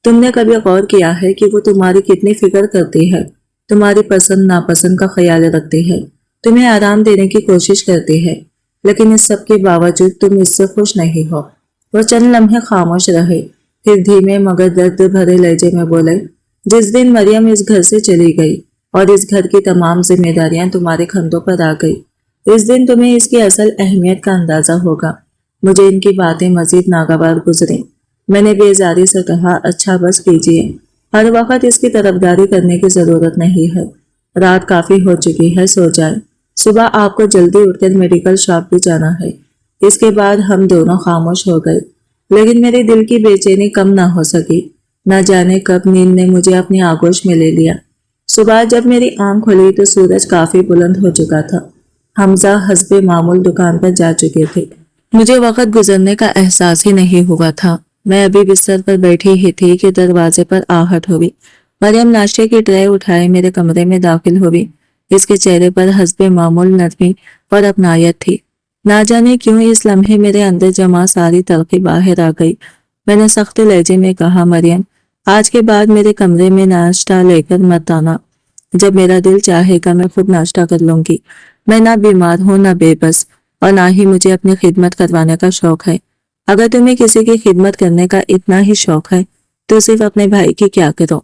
تم نے کبھی غور کیا ہے کہ وہ تمہاری کتنی فکر کرتی ہے، تمہاری پسند ناپسند کا خیال رکھتی ہے، تمہیں آرام دینے کی کوشش کرتی ہے، لیکن اس سب کے باوجود تم اس سے خوش نہیں ہو۔ وہ چند لمحے خاموش رہے، پھر دھیمے مگر درد بھرے لہجے میں بولے، جس دن مریم اس گھر سے چلی گئی اور اس گھر کی تمام ذمہ داریاں تمہارے کندھوں پر آ گئی، اس دن تمہیں اس کی اصل اہمیت کا اندازہ ہوگا۔ مجھے ان کی باتیں مزید ناگوار گزریں۔ میں نے بیزاری سے کہا، اچھا بس کیجیے، ہر وقت اس کی طرفداری کرنے کی ضرورت نہیں ہے، رات کافی ہو چکی ہے، سو جائیں، صبح آپ کو جلدی اٹھ کر میڈیکل شاپ بھی جانا ہے۔ اس کے بعد ہم دونوں خاموش ہو گئے، لیکن میرے دل کی بے چینی کم نہ ہو سکی۔ نہ جانے کب نیند نے مجھے اپنی آغوش میں لے لیا۔ صبح جب میری آنکھ کھلی تو سورج کافی بلند ہو چکا تھا۔ حمزہ حسب معمول دکان پر جا چکے تھے۔ مجھے وقت گزرنے کا احساس ہی نہیں ہوا تھا۔ میں ابھی بستر پر بیٹھی ہی تھی کہ دروازے پر آہٹ ہوئی۔ مریم ناشتے کی ٹرے اٹھائے میرے کمرے میں داخل ہوئی۔ اس کے چہرے پر حسب معمول نرمی اور اپنائیت تھی۔ نہ جانے کیوں اس لمحے میرے اندر جمع ساری تلخی باہر آ گئی۔ میں نے سخت لہجے میں کہا، مریم، آج کے بعد میرے کمرے میں ناشتہ لے کر مت آنا۔ جب میرا دل چاہے گا میں خود ناشتہ کر لوں گی۔ میں نہ بیمار ہوں، نہ بے بس، اور نہ ہی مجھے اپنی خدمت کروانے کا شوق ہے۔ اگر تمہیں کسی کی خدمت کرنے کا اتنا ہی شوق ہے تو صرف اپنے بھائی کی کیا کرو،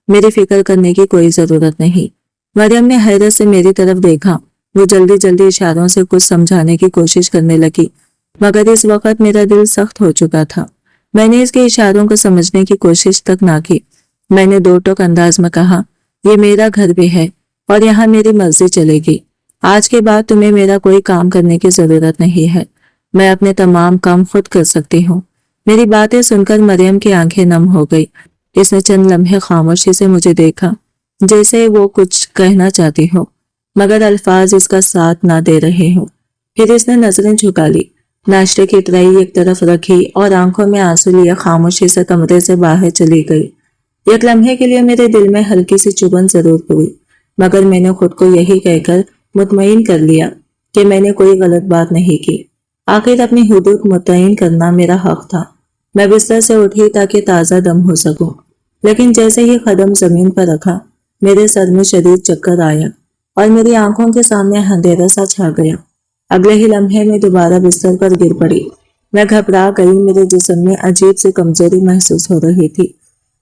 میری فکر کرنے کی کوئی ضرورت نہیں۔ مریم نے حیرت سے میری طرف دیکھا۔ وہ جلدی جلدی اشاروں سے کچھ سمجھانے کی کوشش کرنے لگی، مگر اس وقت میرا دل سخت ہو چکا تھا۔ میں نے اس کے اشاروں کو سمجھنے کی کوشش تک نہ کی۔ میں نے دو ٹوک انداز میں کہا، یہ میرا گھر بھی ہے اور یہاں میری مرضی چلے گی۔ آج کے بعد تمہیں میرا کوئی کام کرنے کی ضرورت نہیں ہے۔ میں اپنے تمام کام خود کر سکتی ہوں۔ میری باتیں سن کر مریم کی آنکھیں نم ہو گئی۔ اس نے چند لمحے خاموشی سے مجھے دیکھا، جیسے وہ کچھ کہنا چاہتی ہو، مگر الفاظ اس کا ساتھ نہ دے رہے ہوں۔ پھر اس نے نظریں جھکا لی، ناشتے کی ٹرائی ایک طرف رکھی اور آنکھوں میں آنسو لیے خاموشی سے کمرے سے باہر چلی گئی۔ ایک لمحے کے لیے میرے دل میں ہلکی سی چبھن ضرور ہوئی، مگر میں نے خود کو یہی کہہ کر مطمئن کر لیا کہ میں نے کوئی غلط بات نہیں کی۔ آخر اپنی حدود متعین کرنا میرا حق تھا۔ میں بستر سے اٹھی تاکہ تازہ دم ہو سکوں، لیکن جیسے ہی قدم زمین پر رکھا میرے سر میں شدید چکر آیا اور میری آنکھوں کے سامنے اندھیرا سا چھا گیا۔ اگلے ہی لمحے میں دوبارہ بستر پر گر پڑی۔ میں گھبرا گئی، میرے جسم میں عجیب سی کمزوری محسوس ہو رہی تھی۔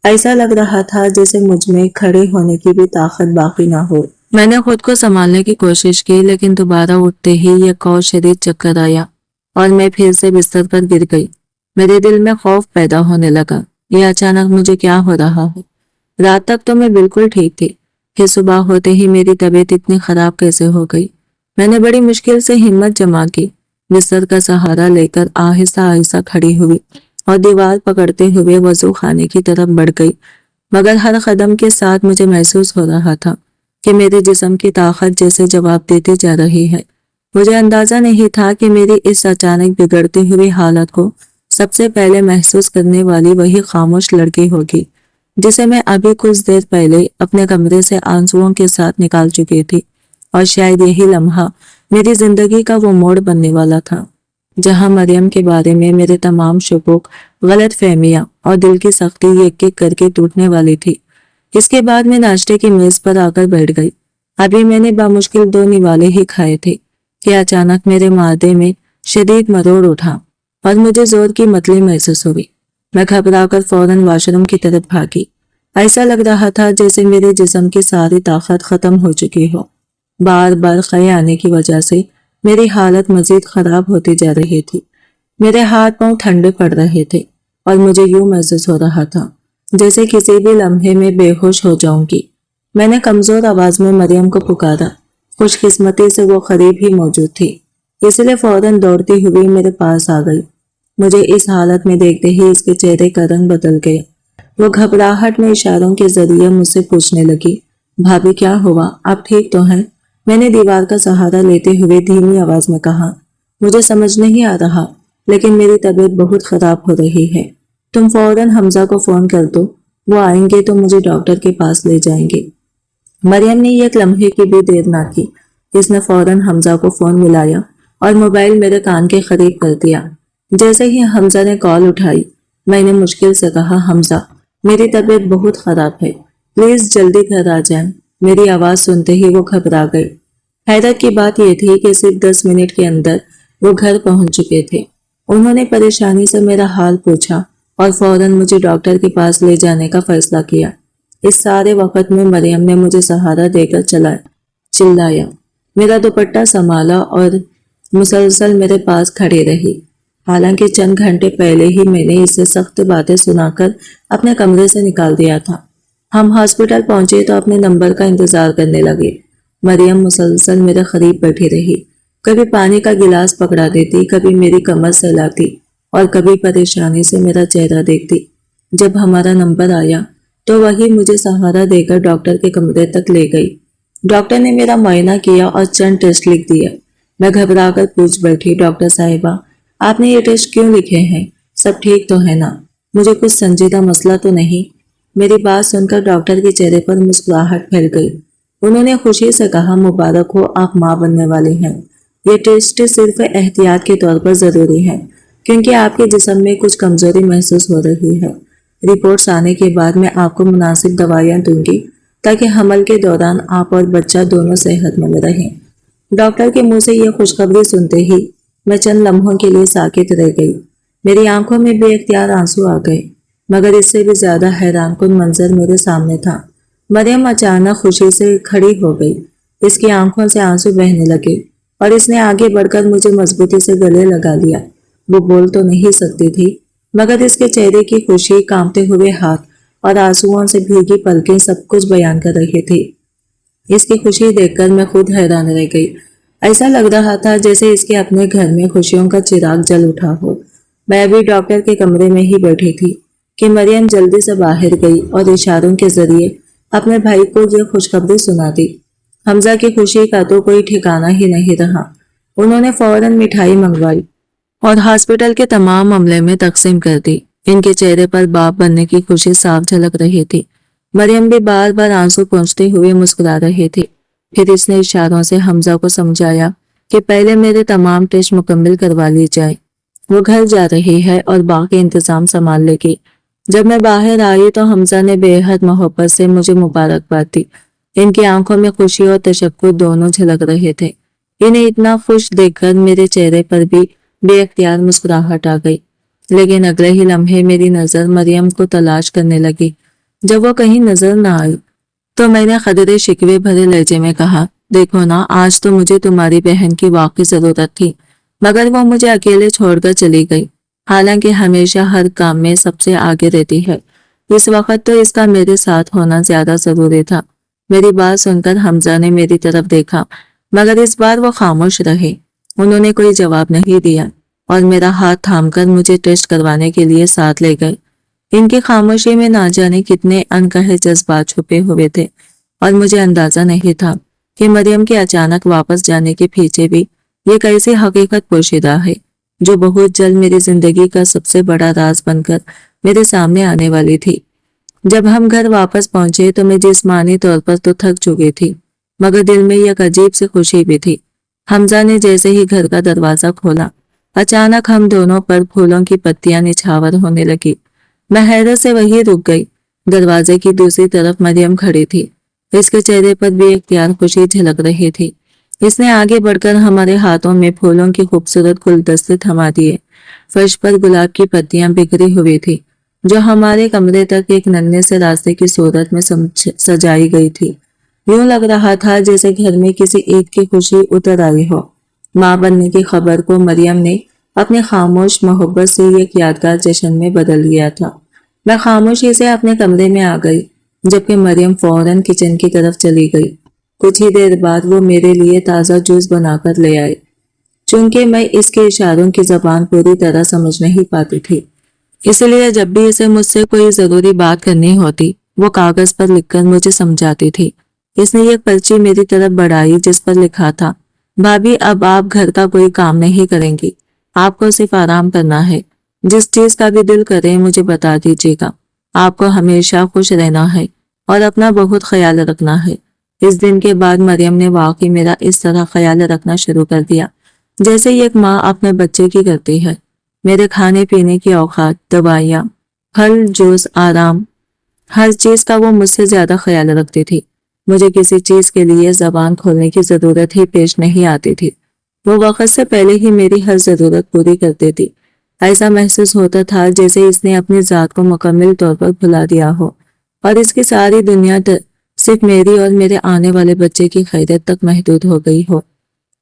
ایسا لگ رہا تھا جیسے مجھ میں کھڑے ہونے کی بھی طاقت باقی نہ ہو۔ میں نے خود کو سنبھالنے کی کوشش کی، لیکن دوبارہ اٹھتے ہی ایک اور شدید چکر آیا اور میں پھر سے بستر پر گر گئی۔ میرے دل میں خوف پیدا ہونے لگا، یہ اچانک مجھے کیا ہو رہا ہے؟ رات تک تو میں بالکل ٹھیک تھی، پھر صبح ہوتے ہی میری طبیعت اتنی خراب کیسے ہو گئی؟ میں نے بڑی مشکل سے ہمت جما کی، بستر کا سہارا لے کر آہستہ آہستہ کھڑی ہوئی اور دیوار پکڑتے ہوئے وضو خانے کی طرف بڑھ گئی، مگر ہر قدم کے ساتھ مجھے محسوس ہو رہا تھا کہ میرے جسم کی طاقت جیسے جواب دیتی جا رہی ہے۔ مجھے اندازہ نہیں تھا کہ میری اس اچانک بگڑتی ہوئی حالت کو سب سے پہلے محسوس کرنے والی وہی خاموش لڑکی ہوگی جسے میں ابھی کچھ دیر پہلے اپنے کمرے سے آنسوؤں کے ساتھ نکال چکی تھی، اور شاید یہی لمحہ میری زندگی کا وہ موڑ بننے والا تھا جہاں مریم کے بارے میں میرے تمام شکوک، غلط فہمیاں اور دل کی سختی ایک ایک کر کے ٹوٹنے والی تھی۔ اس کے بعد میں ناشتے کی میز پر آ کر بیٹھ گئی۔ ابھی میں نے بامشکل 2 نوالے ہی کھائے تھے کہ اچانک میرے معدے میں شدید مروڑ اٹھا اور مجھے زور کی متلی محسوس ہوئی۔ میں گھبرا کر فوراً واش روم کی طرف بھاگی۔ ایسا لگ رہا تھا جیسے میرے جسم کی ساری طاقت ختم ہو چکی ہو۔ بار بار خے آنے کی وجہ سے میری حالت مزید خراب ہوتی جا رہی تھی۔ میرے ہاتھ پاؤں ٹھنڈے پڑ رہے تھے اور مجھے یوں محسوس ہو رہا تھا جیسے کسی بھی لمحے میں بے ہوش ہو جاؤں گی۔ میں نے کمزور آواز میں مریم کو پکارا۔ خوش قسمتی سے وہ قریب ہی موجود تھی، اس لیے فوراً دوڑتی ہوئی میرے پاس آ گئی۔ مجھے اس حالت میں دیکھتے ہی اس کے چہرے کا رنگ بدل گیا۔ وہ گھبراہٹ میں اشاروں کے ذریعے مجھ سے پوچھنے لگی، بھابھی کیا ہوا؟ آپ ٹھیک تو ہیں؟ میں نے دیوار کا سہارا لیتے ہوئے دھیمی آواز میں کہا، مجھے سمجھ نہیں آ رہا، لیکن میری طبیعت بہت خراب ہو رہی ہے۔ تم فوراً حمزہ کو فون کر دو، وہ آئیں گے تو مجھے ڈاکٹر کے پاس لے جائیں گے۔ مریم نے ایک لمحے کی بھی دیر نہ کی، اس نے فوراً حمزہ کو فون ملایا اور موبائل میرے کان کے قریب کر دیا۔ جیسے ہی حمزہ نے کال اٹھائی، میں نے مشکل سے کہا، حمزہ میری طبیعت بہت خراب ہے، پلیز جلدی گھر آ جائیں۔ میری آواز سنتے ہی وہ گھبرا گئے۔ حیرت کی بات یہ تھی کہ صرف 10 منٹ کے اندر وہ گھر پہنچ چکے تھے۔ انہوں نے پریشانی سے میرا حال پوچھا اور فوراً مجھے ڈاکٹر کے پاس لے جانے کا فیصلہ کیا۔ اس سارے وقت میں مریم نے مجھے سہارا دے کر چلایا، میرا دوپٹہ سنبھالا اور مسلسل میرے پاس کھڑی رہی۔ حالانکہ چند گھنٹے پہلے ہی میں نے اسے سخت باتیں سنا کر اپنے کمرے سے نکال دیا تھا۔ ہم ہاسپٹل پہنچے تو اپنے نمبر کا انتظار کرنے لگے۔ مریم مسلسل میرے قریب بیٹھی رہی، کبھی پانی کا گلاس پکڑا دیتی، کبھی میری کمر سہلاتی اور کبھی پریشانی سے میرا چہرہ دیکھتی۔ جب ہمارا نمبر آیا تو وہی مجھے سہارا دے کر ڈاکٹر کے کمرے تک لے گئی۔ ڈاکٹر نے میرا معائنہ کیا اور چند ٹیسٹ لکھ دیا۔ میں گھبرا کر پوچھ بیٹھی، ڈاکٹر صاحبہ آپ نے یہ ٹیسٹ کیوں لکھے ہیں؟ سب ٹھیک تو ہے نا؟ مجھے کچھ سنجیدہ مسئلہ تو نہیں؟ میری بات سن کر ڈاکٹر کے چہرے پر مسکراہٹ پھیل گئی۔ انہوں نے خوشی سے کہا، مبارک ہو، آپ ماں بننے والے ہیں۔ یہ ٹیسٹ صرف احتیاط کے طور پر ضروری ہے کیونکہ آپ کے جسم میں کچھ کمزوری محسوس ہو رہی ہے۔ رپورٹس آنے کے بعد میں آپ کو مناسب دوائیاں دوں گی تاکہ حمل کے دوران آپ اور بچہ دونوں صحت مند رہیں۔ ڈاکٹر کے منہ سے یہ خوشخبری سنتے ہی میں چند لمحوں کے لیے ساکت رہ گئی۔ میری آنکھوں میں بے اختیار آنسو آ گئے، مگر اس سے بھی زیادہ حیران کن منظر میرے سامنے تھا۔ مریم اچانک خوشی سے کھڑی ہو گئی، اس کی آنکھوں سے آنسو بہنے لگے اور اس نے آگے بڑھ کر مجھے مضبوطی سے گلے لگا لیا۔ وہ بول تو نہیں سکتی تھی، مگر اس کے چہرے کی خوشی، کانپتے ہوئے ہاتھ اور آنسوؤں سے بھیگی پلکیں سب کچھ بیان کر رہی تھی۔ اس کی خوشی دیکھ کر میں خود حیران رہ گئی۔ ایسا لگ رہا تھا جیسے اس کے اپنے گھر میں خوشیوں کا چراغ جل اٹھا ہو۔ میں ابھی ڈاکٹر کے کمرے میں ہی بیٹھی تھی کہ مریم جلدی سے باہر گئی اور اشاروں کے ذریعے اپنے بھائی کو یہ خوشخبری سنا دی۔ حمزہ کی خوشی کا تو کوئی ٹھکانہ ہی نہیں رہا۔ انہوں نے فوراً مٹھائی منگوائی اور ہاسپٹل کے تمام عملے میں تقسیم کر دی۔ ان کے چہرے پر باپ بننے کی خوشی صاف جھلک رہی تھی۔ مریم بھی بار بار آنسو پونچھتے ہوئے مسکرا رہی تھی۔ پھر اس نے اشاروں سے حمزہ کو سمجھایا کہ پہلے میرے تمام ٹیسٹ مکمل کروا لی جائے، وہ گھر جا رہی ہے اور باقی انتظام سنبھال لے گی۔ جب میں باہر آئی تو حمزہ نے بے حد محبت سے مجھے مبارکباد دی۔ ان کی آنکھوں میں خوشی اور تشکر دونوں جھلک رہے تھے۔ انہیں اتنا خوش دیکھ کر میرے چہرے پر بھی بے اختیار مسکراہٹ آ گئی، لیکن اگلے ہی لمحے میری نظر مریم کو تلاش کرنے لگی۔ जब वो कहीं नजर ना आई तो मैंने खदरे शिकवे भरे लहजे में कहा, देखो ना, आज तो मुझे तुम्हारी बहन की वाकई जरूरत थी, मगर वो मुझे अकेले छोड़कर चली गई। हालांकि हमेशा हर काम में सबसे आगे रहती है, इस वक्त तो इसका मेरे साथ होना ज्यादा जरूरी था। मेरी बात सुनकर हमजा ने मेरी तरफ देखा, मगर इस बार वो खामोश रहे। उन्होंने कोई जवाब नहीं दिया और मेरा हाथ थामकर मुझे टेस्ट करवाने के लिए साथ ले गए। इनकी खामोशी में ना जाने कितने अनकहे जज्बात छुपे हुए थे और मुझे अंदाजा नहीं था कि मरियम के अचानक वापस जाने के पीछे भी ये कैसी हकीकत पोशीदा है जो बहुत जल्द मेरी जिंदगी का सबसे बड़ा राज बनकर मेरे सामने आने वाली थी। जब हम घर वापस पहुंचे तो मैं जिस्मानी तौर पर तो थक चुकी थी, मगर दिल में एक अजीब सी खुशी भी थी। हमजा ने जैसे ही घर का दरवाजा खोला, अचानक हम दोनों पर फूलों की पत्तियां निछावर होने लगी। मैं हैरत से वहीं रुक गई। दरवाजे की दूसरी तरफ मरियम खड़ी थी। इसके चेहरे पर भी एक प्यार खुशी झलक रही थी। इसने आगे बढ़कर हमारे हाथों में फूलों की खूबसूरत गुलदस्ते थमा दिए। फर्श पर गुलाब की पत्तियां बिखरी हुई थी जो हमारे कमरे तक एक नन्हे से रास्ते की सूरत में सजाई गई थी। यूं लग रहा था जैसे घर में किसी ईद की खुशी उतर आई हो। माँ बनने की खबर को मरियम ने अपने खामोश मोहब्बत से एक यादगार जश्न में बदल लिया था। मैं खामोशी से अपने कमरे में आ गई, जबकि मरियम फौरन किचन की तरफ चली गई। कुछ ही देर बाद वो मेरे लिए ताज़ा जूस बनाकर ले आए। चूंकि मैं इसके इशारों की जबान पूरी तरह समझ नहीं पाती थी, इसलिए जब भी इसे मुझसे कोई जरूरी बात करनी होती वो कागज पर लिखकर मुझे समझाती थी। इसने एक पर्ची मेरी तरफ बढ़ाई जिस पर लिखा था, भाभी अब आप घर का कोई काम नहीं करेंगी, आपको सिर्फ आराम करना है। जिस चीज का भी दिल करे मुझे बता दीजिएगा। आपको हमेशा खुश रहना है और अपना बहुत ख्याल रखना है। इस दिन के बाद मरियम ने वाकई मेरा इस तरह ख्याल रखना शुरू कर दिया जैसे एक माँ अपने बच्चे की करती है। मेरे खाने पीने की औकात, दवाइयाँ, फल, जूस, आराम, हर चीज का वो मुझसे ज्यादा ख्याल रखती थी। मुझे किसी चीज के लिए जबान खोलने की जरूरत ही पेश नहीं आती थी। वो वक्त से पहले ही मेरी हर जरूरत पूरी कर देती। ऐसा महसूस होता था जैसे इसने अपनी जात को मुकम्मल तौर पर भुला दिया हो और इसकी सारी दुनिया सिर्फ मेरी और मेरे आने वाले बच्चे की खैरियत तक महदूद हो गई हो।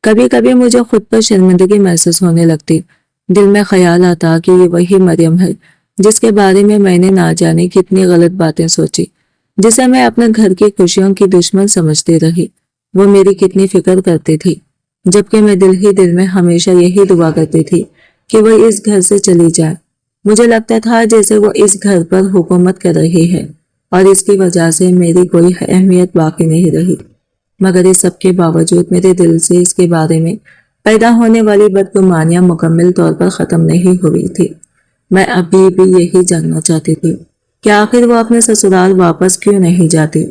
कभी कभी मुझे खुद पर शर्मिंदगी महसूस होने लगती। दिल में ख्याल आता कि ये वही मरियम है जिसके बारे में मैंने ना जाने कितनी गलत बातें सोची, जिसे मैं अपने घर की खुशियों की दुश्मन समझती रही। वो मेरी कितनी फिक्र करती थी, जबकि मैं दिल ही दिल में हमेशा यही दुआ करती थी कि वो इस घर से चली जाए। मुझे लगता था जैसे वो इस घर पर हुकूमत कर रही है और इसकी वजह से मेरी कोई अहमियत बाकी नहीं रही। मगर इस सब के बावजूद मेरे दिल से इसके बारे में पैदा होने वाली बदगुमानियां मुकम्मल तौर पर खत्म नहीं हुई थी। मैं अभी भी यही जानना चाहती थी कि आखिर वो अपने ससुराल वापस क्यों नहीं जाती।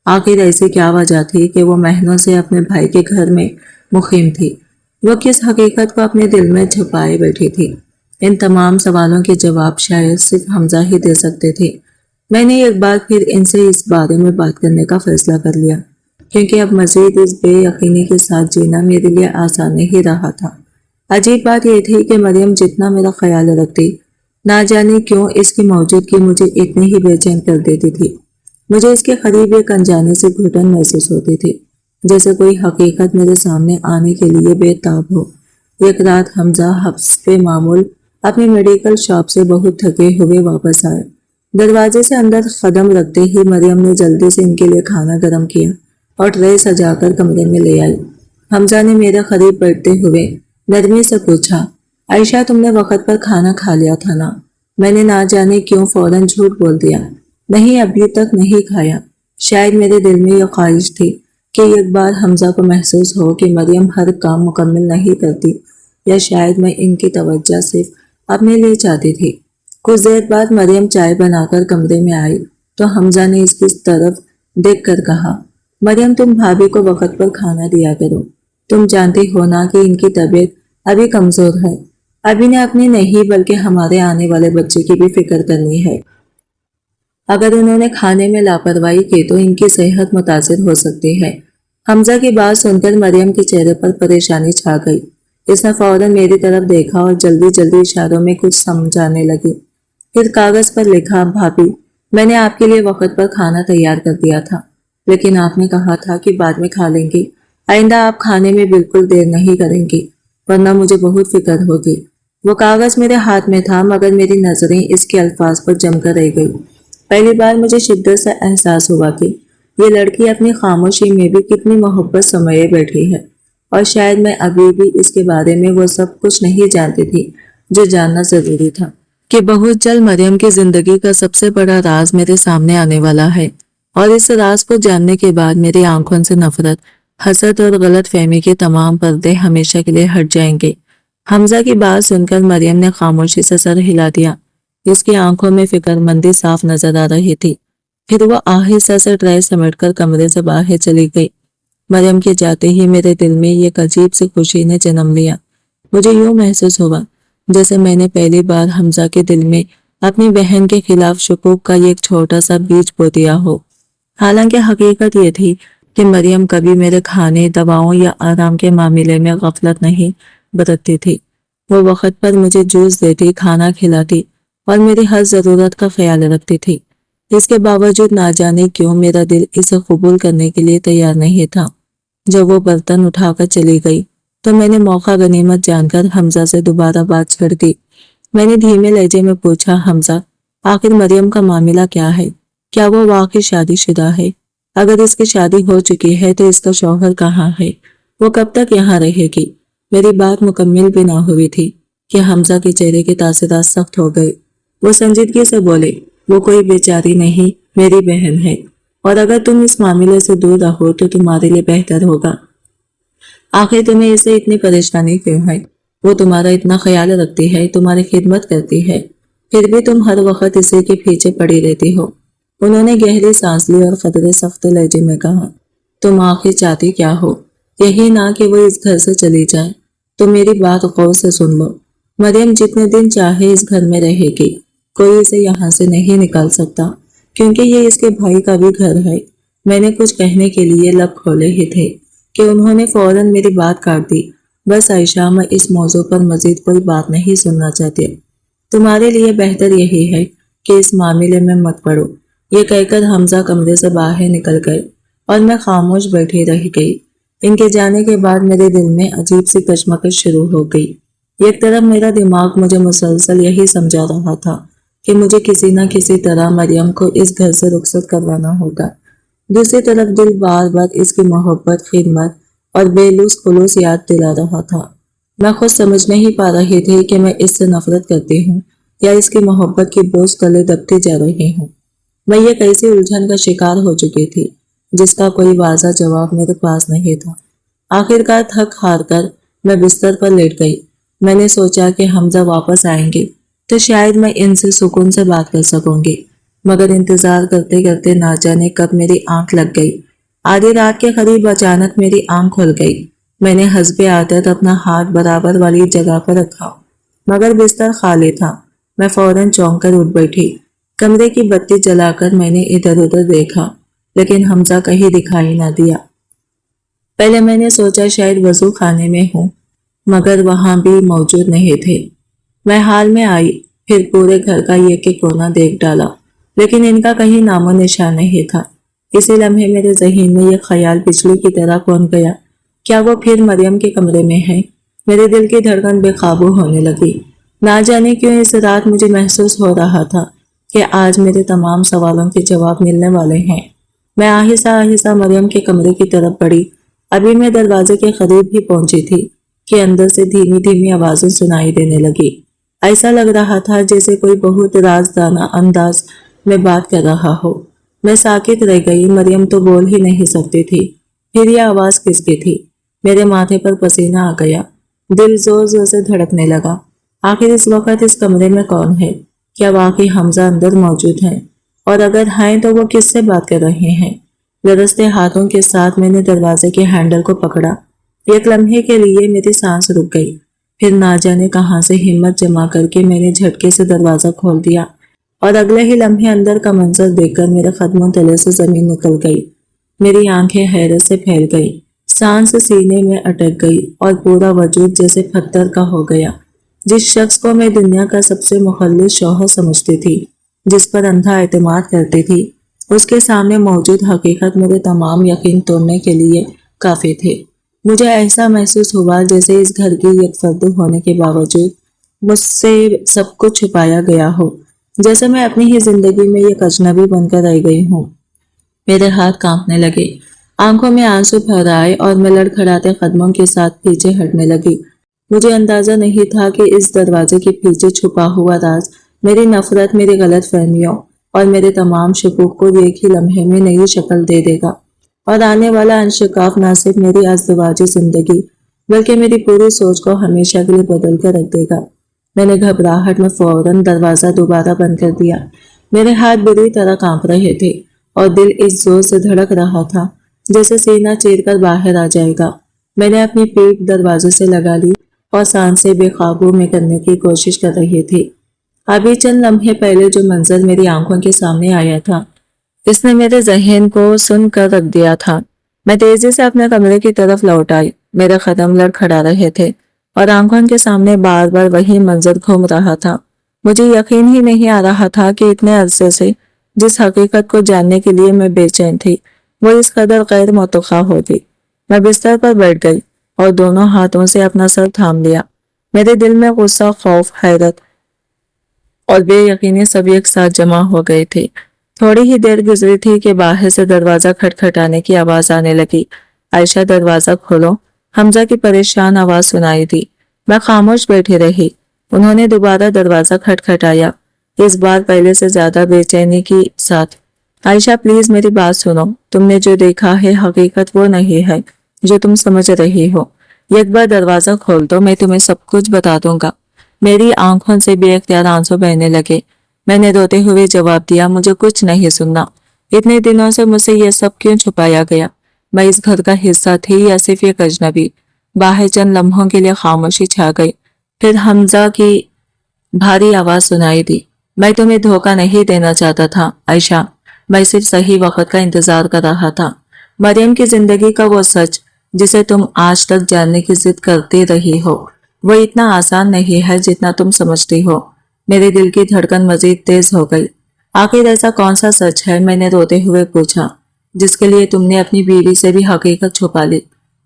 आखिर ऐसी क्या वजह थी कि वो महीनों से अपने भाई के घर में मुकीम थी। वो किस हकीकत को अपने दिल में छुपाए बैठी थी। इन तमाम सवालों के जवाब शायद सिर्फ हमजा ही दे सकते थे। मैंने एक बार फिर इनसे इस बारे में बात करने का फैसला कर लिया, क्योंकि अब मजीद इस बेयकीनी के साथ जीना मेरे लिए आसान नहीं रहा था। अजीब बात यह थी कि मरियम जितना मेरा ख्याल रखती, ना जाने क्यों इसकी मौजूदगी मुझे इतनी ही बेचैन कर देती थी। मुझे इसके करीब एक अनजाने से घुटन महसूस होती थी, जैसे कोई हकीकत मेरे सामने आने के लिए बेताब हो। एक रात हमजा हफ्ते मामूल अपनी मेडिकल शॉप से बहुत थके हुए वापस आए। दरवाजे से अंदर कदम रखते ही मरियम ने जल्दी से इनके लिए खाना गर्म किया और ट्रे सजाकर कमरे में ले आई। हमजा ने मेरे करीब बैठते हुए नरमी से पूछा, आयशा तुमने वक्त पर खाना खा लिया था ना? मैंने ना जाने क्यों फौरन झूठ बोल दिया, नहीं अभी तक नहीं खाया। शायद मेरे दिल में यह ख्वाहिश थी कि एक बार हमजा को महसूस हो कि मरियम हर काम मुकम्मल नहीं करती, या शायद मैं इनकी तवज्जो सिर्फ अपने लिए चाहती थी। कुछ देर बाद मरियम चाय बनाकर कमरे में आई तो हमजा ने इसकी तरफ देख कर कहा, मरियम तुम भाभी को वक्त पर खाना दिया करो। तुम जानती हो ना कि इनकी तबीयत अभी कमजोर है। अभी ने अपनी नहीं बल्कि हमारे आने वाले बच्चे की भी फिक्र करनी है। अगर उन्होंने खाने में लापरवाही की तो इनकी सेहत मुतासिर हो सकती है। हमजा की बात सुनकर मरियम के चेहरे पर परेशानी छा गई। इसने फौरन मेरी तरफ देखा और जल्दी जल्दी इशारों में कुछ समझाने लगी। फिर कागज पर लिखा, भाभी میں نے آپ کے لیے وقت پر کھانا تیار کر دیا تھا، لیکن آپ نے کہا تھا کہ بعد میں کھا لیں گے۔ آئندہ آپ کھانے میں بالکل دیر نہیں کریں گے، ورنہ مجھے بہت فکر ہوگی۔ وہ کاغذ میرے ہاتھ میں تھا، مگر میری نظریں اس کے الفاظ پر جم کر رہ گئی۔ پہلی بار مجھے شدت سے احساس ہوا کہ یہ لڑکی اپنی خاموشی میں بھی کتنی محبت سموئے بیٹھی ہے، اور شاید میں ابھی بھی اس کے بارے میں وہ سب کچھ نہیں جانتی تھی جو جاننا ضروری تھا، کہ بہت جلد مریم کی زندگی کا سب سے بڑا راز میرے سامنے آنے والا ہے، اور اس راز کو جاننے کے بعد میری آنکھوں سے نفرت، حسد اور غلط فہمی کے تمام پردے ہمیشہ کے لیے ہٹ جائیں گے۔ حمزہ کی بات سن کر مریم نے خاموشی سے سر ہلا دیا۔ اس کی آنکھوں میں فکر مندی صاف نظر آ رہی تھی۔ پھر وہ آہستہ سے ٹرے سمیٹ کر کمرے سے باہر چلی گئی۔ مریم کے جاتے ہی میرے دل میں ایک عجیب سی خوشی نے جنم لیا۔ مجھے یوں محسوس ہوا جیسے میں نے پہلی بار حمزہ کے دل میں اپنی بہن کے خلاف شکوک کا ایک چھوٹا سا بیج بو دیا ہو۔ حالانکہ حقیقت یہ تھی کہ مریم کبھی میرے کھانے، دواؤں یا آرام کے معاملے میں غفلت نہیں برتتی تھی۔ وہ وقت پر مجھے جوس دیتی، کھانا کھلاتی اور میری ہر ضرورت کا خیال رکھتی تھی۔ اس کے باوجود نہ جانے کیوں میرا دل اسے قبول کرنے کے لیے تیار نہیں تھا۔ جب وہ برتن اٹھا کر چلی گئی تو میں نے موقع غنیمت جان کر حمزہ سے دوبارہ بات چھڑ دی۔ میں نے دھیمے لہجے میں پوچھا، حمزہ، آخر مریم کا معاملہ کیا ہے؟ کیا وہ واقعی شادی شدہ ہے؟ اگر اس کی شادی ہو چکی ہے تو اس کا شوہر کہاں ہے؟ وہ کب تک یہاں رہے گی؟ میری بات مکمل بھی نہ ہوئی تھی کہ حمزہ کے چہرے کے تاثرات سخت ہو گئے۔ وہ سنجیدگی سے بولے، وہ کوئی بیچاری نہیں، میری بہن ہے، اور اگر تم اس معاملے سے دور رہو تو تمہارے لیے بہتر ہوگا۔ آخر تمہیں اسے اتنی پریشانی کیوں ہے؟ وہ تمہارا اتنا خیال رکھتی ہے، تمہاری خدمت کرتی ہے، پھر بھی تم ہر وقت اسی کے پیچھے پڑی رہتی ہو۔ انہوں نے گہری سانس لی اور خطرے سخت لہجے میں کہا، تم آخر چاہتی کیا ہو؟ یہی نہ کہ وہ اس گھر سے چلی جائے؟ تو میری بات غور سے سن لو۔ مریم جتنے دن چاہے اس گھر میں رہے گی، کوئی اسے یہاں سے نہیں نکال سکتا، کیونکہ یہ اس کے بھائی کا بھی گھر ہے۔ میں نے کچھ کہنے کے لیے لب کھولے ہی تھے کہ انہوں نے فوراً میری بات کاٹ دی۔ بس عائشہ، میں اس موضوع پر مزید کوئی بات نہیں سننا چاہتی۔ تمہارے لیے بہتر یہی ہے کہ اس معاملے میں مت پڑو۔ یہ کہہ کر حمزہ کمرے سے باہر نکل گئے اور میں خاموش بیٹھی رہ گئی۔ ان کے جانے کے بعد میرے دل میں عجیب سی کشمکش شروع ہو گئی۔ ایک طرف میرا دماغ مجھے مسلسل یہی سمجھا رہا تھا کہ مجھے کسی نہ کسی طرح مریم کو اس گھر سے رخصت کروانا ہوگا۔ دوسری طرف دل بار بار اس کی محبت، خدمت اور بے لوث خلوص یاد دلا رہا تھا۔ میں خود سمجھ نہیں پا رہی تھی کہ میں اس سے نفرت کرتی ہوں یا اس کی محبت کی بوجھ تلے دبتی جا رہی ہوں۔ میں ایک ایسی الجھن کا شکار ہو چکی تھی جس کا کوئی واضح جواب میرے پاس نہیں تھا۔ آخرکار تھک ہار کر میں بستر پر لیٹ گئی۔ میں نے سوچا کہ حمزہ واپس آئیں گے تو شاید میں ان سے سکون سے بات کر سکوں گی، مگر انتظار کرتے کرتے نہ جانے کب میری آنکھ لگ گئی۔ آدھی رات کے قریب اچانک میری آنکھ کھل گئی۔ میں نے حسب عادت اپنا ہاتھ برابر والی جگہ پر رکھا، مگر بستر خالی تھا۔ میں فوراً چونک کر اٹھ بیٹھی۔ کمرے کی بتی جلا کر میں نے ادھر ادھر دیکھا، لیکن حمزہ کہیں دکھائی نہ دیا۔ پہلے میں نے سوچا شاید وضو خانے میں ہوں، مگر وہاں بھی موجود نہیں تھے۔ میں حال میں آئی، پھر پورے گھر کا ایک ایک کونا دیکھ ڈالا، لیکن ان کا کہیں نام و نشان نہیں تھا۔ اسی لمحے میرے ذہن میں یہ خیال بجلی کی طرح کون گیا، کیا وہ پھر مریم کے کمرے میں ہے؟ میرے دل کی دھڑکن بے قابو ہونے لگی۔ نہ جانے کیوں اس رات مجھے محسوس ہو رہا تھا کہ آج میرے تمام سوالوں کے جواب ملنے والے ہیں۔ میں آہستہ آہستہ مریم کے کمرے کی طرف بڑھی۔ ابھی میں دروازے کے قریب ہی پہنچی تھی کہ اندر سے دھیمی دھیمی آوازیں سنائی دینے لگی۔ ایسا لگ رہا تھا جیسے کوئی بہت رازدانہ انداز میں بات کر رہا ہو۔ میں ساکت رہ گئی، مریم تو بول ہی نہیں سکتی تھی، پھر یہ آواز کس کی تھی؟ میرے ماتھے پر پسینہ آ گیا، دل زور زور سے دھڑکنے لگا۔ آخر اس وقت اس کمرے میں کون ہے؟ کیا واقعی حمزہ اندر موجود ہیں؟ اور اگر ہیں تو وہ کس سے بات کر رہے ہیں؟ لرزتے ہاتھوں کے ساتھ میں نے دروازے کے ہینڈل کو پکڑا۔ ایک لمحے کے لیے میری سانس رک گئی، پھر نہ جانے کہاں سے ہمت جمع کر کے میں نے جھٹکے سے دروازہ کھول دیا، اور اگلے ہی لمحے اندر کا منظر دیکھ کر میرے قدموں تلے سے زمین نکل گئی۔ میری آنکھیں حیرت سے پھیل گئی، سانس سینے میں اٹک گئی اور پورا وجود جیسے پتھر کا ہو گیا۔ جس شخص کو میں دنیا کا سب سے مخلص شوہر سمجھتی تھی، जिस पर अंधा एतमाद करती थी, उसके सामने मौजूद हकीकत मेरे तमाम यकीन तोड़ने के लिए काफी थे। मुझे ऐसा महसूस हुआ जैसे इस घर की एक फर्द होने के बावजूद मुझसे सब कुछ छुपाया गया हो, जैसे मैं अपनी ही जिंदगी में एक अजनबी बनकर रह गई हूँ। मेरे हाथ कांपने लगे, आंखों में आंसू भर आए और मैं लड़खड़ाते कदमों के साथ पीछे हटने लगी। मुझे अंदाजा नहीं था कि इस दरवाजे के पीछे छुपा हुआ राज मेरी नफरत, मेरी गलत फहमियों और मेरे तमाम शकूक को एक ही लम्हे में नई शक्ल दे देगा और आने वाला अंशकाफ न सिर्फ मेरी अज़दवाजी जिंदगी बल्कि मेरी पूरी सोच को हमेशा के लिए बदल कर रख देगा। मैंने घबराहट में फौरन दरवाजा दोबारा बंद कर दिया। मेरे हाथ बुरी तरह कांप रहे थे और दिल इस जोर से धड़क रहा था जैसे सीना चीरकर बाहर आ जाएगा। मैंने अपनी पीठ दरवाजे से लगा ली और सांसें बेकाबू में करने की कोशिश कर रही थी। अभी चंद लम्हे पहले जो मंजर मेरी आंखों के सामने आया था, इसने मेरे जहन को सुन कर रख दिया था। मैं तेजी से अपने कमरे की तरफ लौट आई। मेरे कदम लड़खड़ा रहे थे और आंखों के सामने बार बार वही मंजर घूम रहा था। मुझे यकीन ही नहीं आ रहा था कि इतने अरसे से जिस हकीकत को जानने के लिए मैं बेचैन थी, वो इस कदर गैर मुतवक्का होगी। मैं बिस्तर पर बैठ गई और दोनों हाथों से अपना सर थाम लिया। मेरे दिल में गुस्सा, खौफ, हैरत और बेयकीनी सब एक साथ जमा हो गए थे। थोड़ी ही देर गुजरी थी कि बाहर से दरवाजा खटखटाने की आवाज आने लगी। आयशा, दरवाजा खोलो। हमजा की परेशान आवाज सुनाई दी। मैं खामोश बैठी रही। उन्होंने दोबारा दरवाजा खटखटाया, इस बार पहले से ज्यादा बेचैनी के साथ। आयशा, प्लीज मेरी बात सुनो। तुमने जो देखा है हकीकत वो नहीं है जो तुम समझ रही हो। एक बार दरवाजा खोल दो, मैं तुम्हें सब कुछ बता दूंगा। मेरी आंखों से बेख्तियार आंसू बहने लगे। मैंने रोते हुए जवाब दिया, मुझे कुछ नहीं सुनना। इतने दिनों से मुझसे यह सब क्यों छुपाया गया? मैं इस घर का हिस्सा थी या सिर्फ एक अजनबी? बाहर चंद लम्हों के लिए खामोशी छा गई। फिर हमजा की भारी आवाज सुनाई दी। मैं तुम्हें धोखा नहीं देना चाहता था आयशा, मैं सिर्फ सही वक्त का इंतजार कर रहा था। मरियम की जिंदगी का वो सच जिसे तुम आज तक जानने की जिद करती रही हो, वो इतना आसान नहीं है जितना तुम समझती हो। मेरे दिल की धड़कन मजीद तेज हो गई। आखिर ऐसा कौन सा सच है, मैंने रोते हुए पूछा, जिसके लिए तुमने अपनी बीवी से भी हकीकत छुपा ली?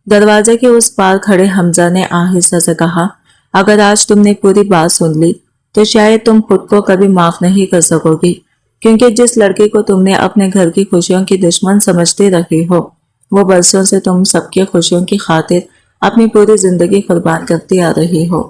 दरवाजे के उस पार खड़े हमजा ने आहिस्ता से कहा, अगर आज तुमने पूरी बात सुन ली तो शायद तुम खुद को कभी माफ नहीं कर सकोगी, क्योंकि जिस लड़की को तुमने अपने घर की खुशियों की दुश्मन समझती रही हो, वो बरसों से तुम सबकी खुशियों की खातिर अपनी पूरी जिंदगी कुर्बान करती आ रही हो।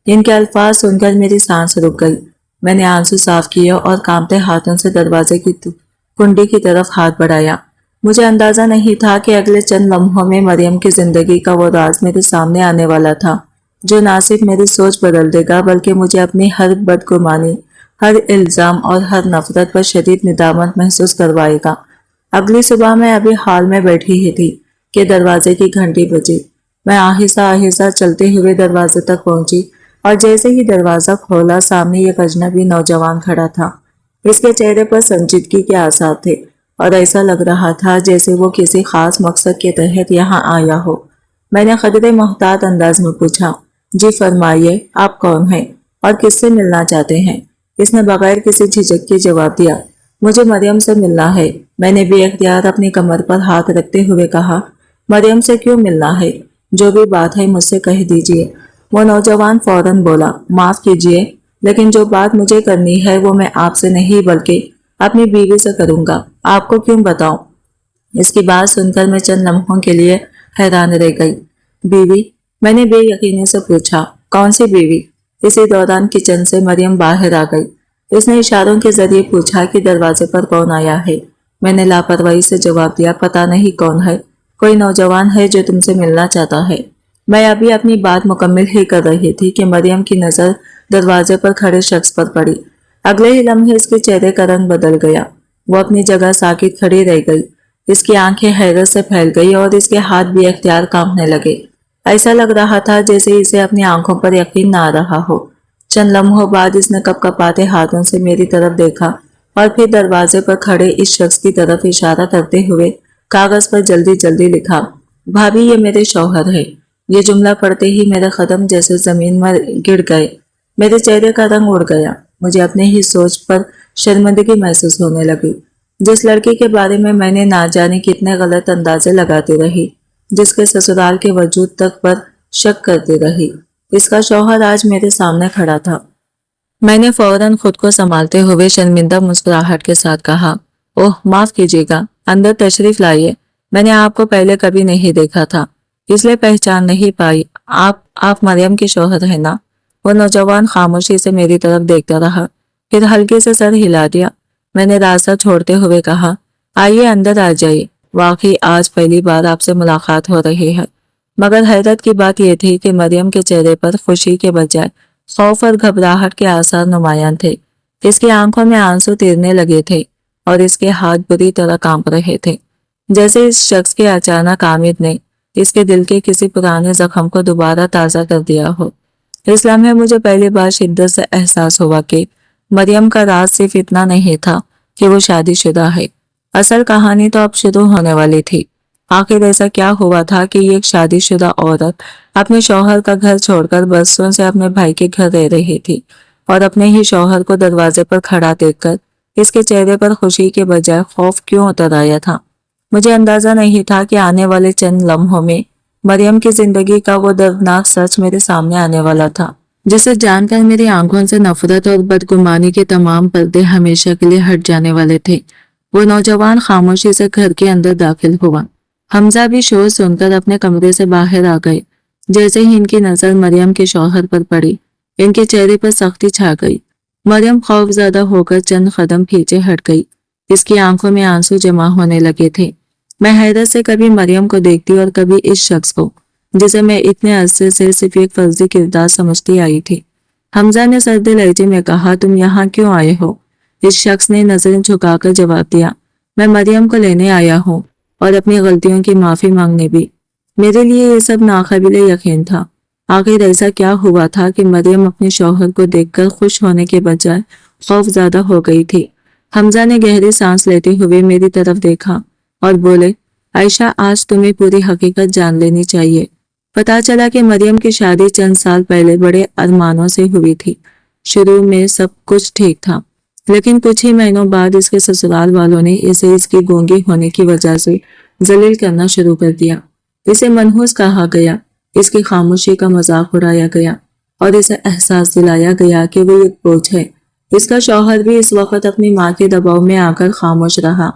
इनके अल्फाज सुनकर मेरी सांस रुक गई। मैंने आंसू साफ किए और कांपते हाथों से दरवाजे की कुंडी की तरफ हाथ बढ़ाया। मुझे अंदाजा नहीं था कि अगले चंद लम्हों में मरियम की जिंदगी का वो राज मेरे सामने आने वाला था, जो ना सिर्फ मेरी सोच बदल देगा बल्कि मुझे अपनी हर बदगुमानी, हर इल्जाम और हर नफरत पर शदीद निदामत महसूस करवाएगा। अगली सुबह मैं अभी हॉल में बैठी ही थी कि दरवाजे की घंटी बजी। मैं आहिस्ता आहिस्ता चलते हुए दरवाजे तक पहुंची और जैसे ही दरवाजा खोला, सामने एक अजनबी नौजवान खड़ा था। इसके चेहरे पर संजीदगी के आसार थे और ऐसा लग रहा था जैसे वो किसी खास मकसद के तहत यहाँ आया हो। मैंने खदरे मोहतात अंदाज में पूछा, जी फरमाइए, आप कौन हैं और किससे मिलना चाहते हैं? इसने बगैर किसी झिझक के जवाब दिया, मुझे मरियम से मिलना है। मैंने बेअख्तियार अपनी कमर पर हाथ रखते हुए कहा, मरियम से क्यों मिलना है? जो भी बात है मुझसे कह दीजिए। वो नौजवान फौरन बोला, माफ कीजिए, लेकिन जो बात मुझे करनी है वो मैं आपसे नहीं बल्कि अपनी बीवी से करूंगा। आपको क्यों बताऊं? इसकी बात सुनकर मैं चंद लम्हों के लिए हैरान रह गई। बीवी? मैंने बेयकीनी से पूछा, कौन सी बीवी? इसी दौरान किचन से मरियम बाहर आ गई। उसने इशारों के जरिए पूछा कि दरवाजे पर कौन आया है। मैंने लापरवाही से जवाब दिया, पता नहीं कौन है, कोई नौजवान है जो तुमसे मिलना चाहता है। मैं अभी अपनी बात मुकम्मल ही कर रही थी कि मरियम की नजर दरवाजे पर खड़े शख्स पर पड़ी। अगले ही लम्हे इसके चेहरे का रंग बदल गया। वो अपनी जगह साकित खड़ी रह गई। इसकी आंखें हैरत से फैल गई और इसके हाथ भी अख्तियार कांपने लगे। ऐसा लग रहा था जैसे इसे अपनी आंखों पर यकीन ना आ रहा हो। चंद लम्हों बाद इसने कपकपाते हाथों से मेरी तरफ देखा और फिर दरवाजे पर खड़े इस शख्स की तरफ इशारा करते हुए कागज पर जल्दी जल्दी लिखा, भाभी ये मेरे शौहर है। ये जुमला पढ़ते ही मेरे कदम जैसे जमीन में गिर गए। मेरे चेहरे का रंग उड़ गया। मुझे अपने ही सोच पर शर्मिंदगी महसूस होने लगी। जिस लड़की के बारे में मैंने ना जाने कितने गलत अंदाजे लगाती रही, जिसके ससुराल के वजूद तक पर शक करती रही, इसका शौहर आज मेरे सामने खड़ा था। मैंने फौरन खुद को संभालते हुए शर्मिंदा मुस्कुराहट के साथ कहा, ओह माफ कीजिएगा, अंदर तशरीफ लाइए। मैंने आपको पहले कभी नहीं देखा था, इसलिए पहचान नहीं पाई। आप मरियम के शौहर है ना? वो नौजवान खामोशी से मेरी तरफ देखता रहा, फिर हल्के से सर हिला दिया। मैंने रास्ता छोड़ते हुए कहा, आइए अंदर आ जाइए। वाकई आज पहली बार आपसे मुलाकात हो रही है। मगर हैरत की बात यह थी कि मरियम के चेहरे पर खुशी के बजाय खौफ और घबराहट के आसार नुमायां थे। इसकी आंखों में आंसू तैरने लगे थे और इसके हाथ बुरी तरह कांप रहे थे, जैसे इस शख्स के अचानक आमद ने इसके दिल के किसी पुराने जख्म को दोबारा ताज़ा कर दिया हो। इस लम्हे मुझे पहली बार शिद्दत से एहसास हुआ कि मरियम का राज सिर्फ इतना नहीं था कि वो शादीशुदा है, असल कहानी तो अब शुरू होने वाली थी। आखिर ऐसा क्या हुआ था कि ये एक शादीशुदा औरत अपने शौहर का घर छोड़कर बरसों से अपने भाई के घर रह रही थी, और अपने ही शौहर को दरवाजे पर खड़ा देखकर इसके चेहरे पर खुशी के बजाय खौफ क्यों उतर आया था। मुझे अंदाजा नहीं था कि आने वाले चंद लम्हों में मरियम की जिंदगी का वो दर्दनाक सच मेरे सामने आने वाला था, जिसे जानकर मेरी आंखों से नफरत और बदगुमानी के तमाम पर्दे हमेशा के लिए हट जाने वाले थे। वो नौजवान खामोशी से घर के अंदर दाखिल हुआ। हमजा भी शोर सुनकर अपने कमरे से बाहर आ गए। जैसे ही इनकी नजर मरियम के शौहर पर पड़ी, इनके चेहरे पर सख्ती छा गई। मरियम खौफजदा होकर चंद कदम पीछे हट गई। इसकी आंखों में आंसू जमा होने लगे थे। मैं हैरत से कभी मरियम को देखती और कभी इस शख्स को, जिसे मैं इतने अरसे से सिर्फ एक फर्जी किरदार समझती आई थी। हमजा ने सर्दे लहजे में कहा, तुम यहाँ क्यों आए हो? इस शख्स ने नजरें झुकाकर जवाब दिया, मैं मरियम को लेने आया हूँ और अपनी गलतियों की माफी मांगने भी। मेरे लिए ये सब नाकाबिले यकीन था। आखिर ऐसा क्या हुआ था कि मरियम अपने शौहर को देखकर खुश होने के बजाय खौफज़दा हो गई थी। हमजा ने गहरी सांस लेते हुए मेरी तरफ देखा और बोले, आयशा, आज तुम्हें पूरी हकीकत जान लेनी चाहिए। पता चला कि मरियम की शादी चंद साल पहले बड़े अरमानों से हुई थी। शुरू में सब कुछ ठीक था, लेकिन कुछ ही महीनों बाद इसके ससुराल वालों ने इसे इसकी गूंगी होने की वजह से जलील करना शुरू कर दिया। इसे मनहूस कहा गया, इसकी खामोशी का मजाक उड़ाया गया और इसे एहसास दिलाया गया कि वो एक बोझ है। इसका शौहर भी इस वक्त अपनी माँ के दबाव में आकर खामोश रहा।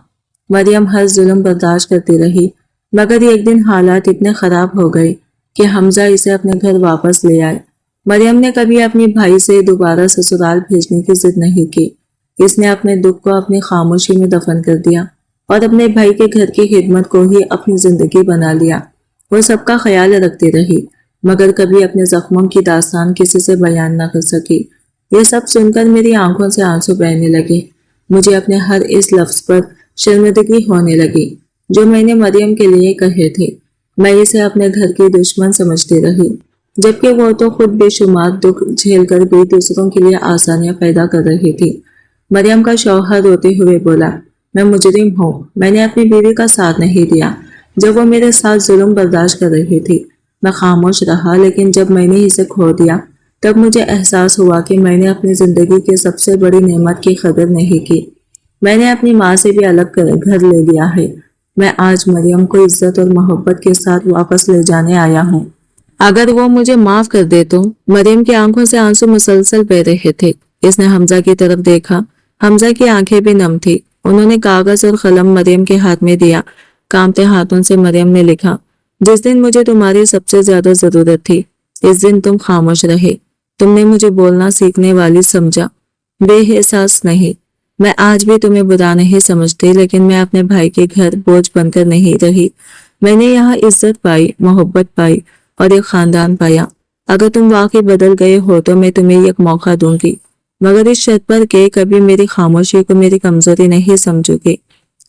मरियम हर जुल्म बर्दाश्त करती रही, मगर एक दिन हालात इतने खराब हो गए कि हमजा इसे अपने घर वापस ले आए। मरियम ने कभी अपनी भाई से दोबारा ससुराल भेजने की जिद नहीं की। इसने अपने दुख को अपनी खामोशी में दफन कर दिया और अपने भाई के घर की खिदमत को ही अपनी जिंदगी बना लिया। वो सबका ख्याल रखती रही, मगर कभी अपने जख्मों की दास्तान किसी से बयान न कर सकी। ये सब सुनकर मेरी आंखों से आंसू बहने लगे। मुझे अपने हर इस लफ्ज पर शर्मिंदगी होने लगी जो मैंने मरियम के लिए कहे थे। मैं इसे अपने घर की दुश्मन समझती रही, जबकि वो तो खुद बेशुमार दुख झेलकर भी दूसरों के लिए आसानियां पैदा कर रही थी। मरियम का शौहर रोते हुए बोला, मैं मुजरिम हूँ, मैंने अपनी बीवी का साथ नहीं दिया जब वो मेरे साथ जुल्म बर्दाश्त कर रही थी। मैं खामोश रहा, लेकिन जब मैंने इसे खो दिया तब मुझे एहसास हुआ कि मैंने अपनी जिंदगी की सबसे बड़ी नेमत की कदर नहीं की। मैंने अपनी माँ से भी अलग कर घर ले लिया है। मैं आज मरियम को इज्जत और मोहब्बत के साथ वापस ले जाने आया हूँ। अगर वो मुझे माफ कर दे तो। मरियम की आंखों से आंसू मुसलसल बह रहे थे। इसने हमजा की तरफ देखा। हमजा की आंखें भी नम थी। उन्होंने कागज और कलम मरियम के हाथ में दिया। कांपते हाथों से मरियम ने लिखा, जिस दिन मुझे तुम्हारी सबसे ज्यादा जरूरत थी, इस दिन तुम खामोश रहे। तुमने मुझे बोलना सीखने वाली समझा, बेएहसास नहीं। मैं आज भी तुम्हें बुरा नहीं समझती, लेकिन मैं अपने भाई के घर बोझ बनकर नहीं रही। मैंने यहाँ इज्जत पाई, मोहब्बत पाई और एक खानदान पाया। अगर तुम वाकई बदल गए हो तो मैं तुम्हें एक मौका दूंगी, मगर इस शर्त पर के कभी मेरी खामोशी को मेरी कमजोरी नहीं समझोगे।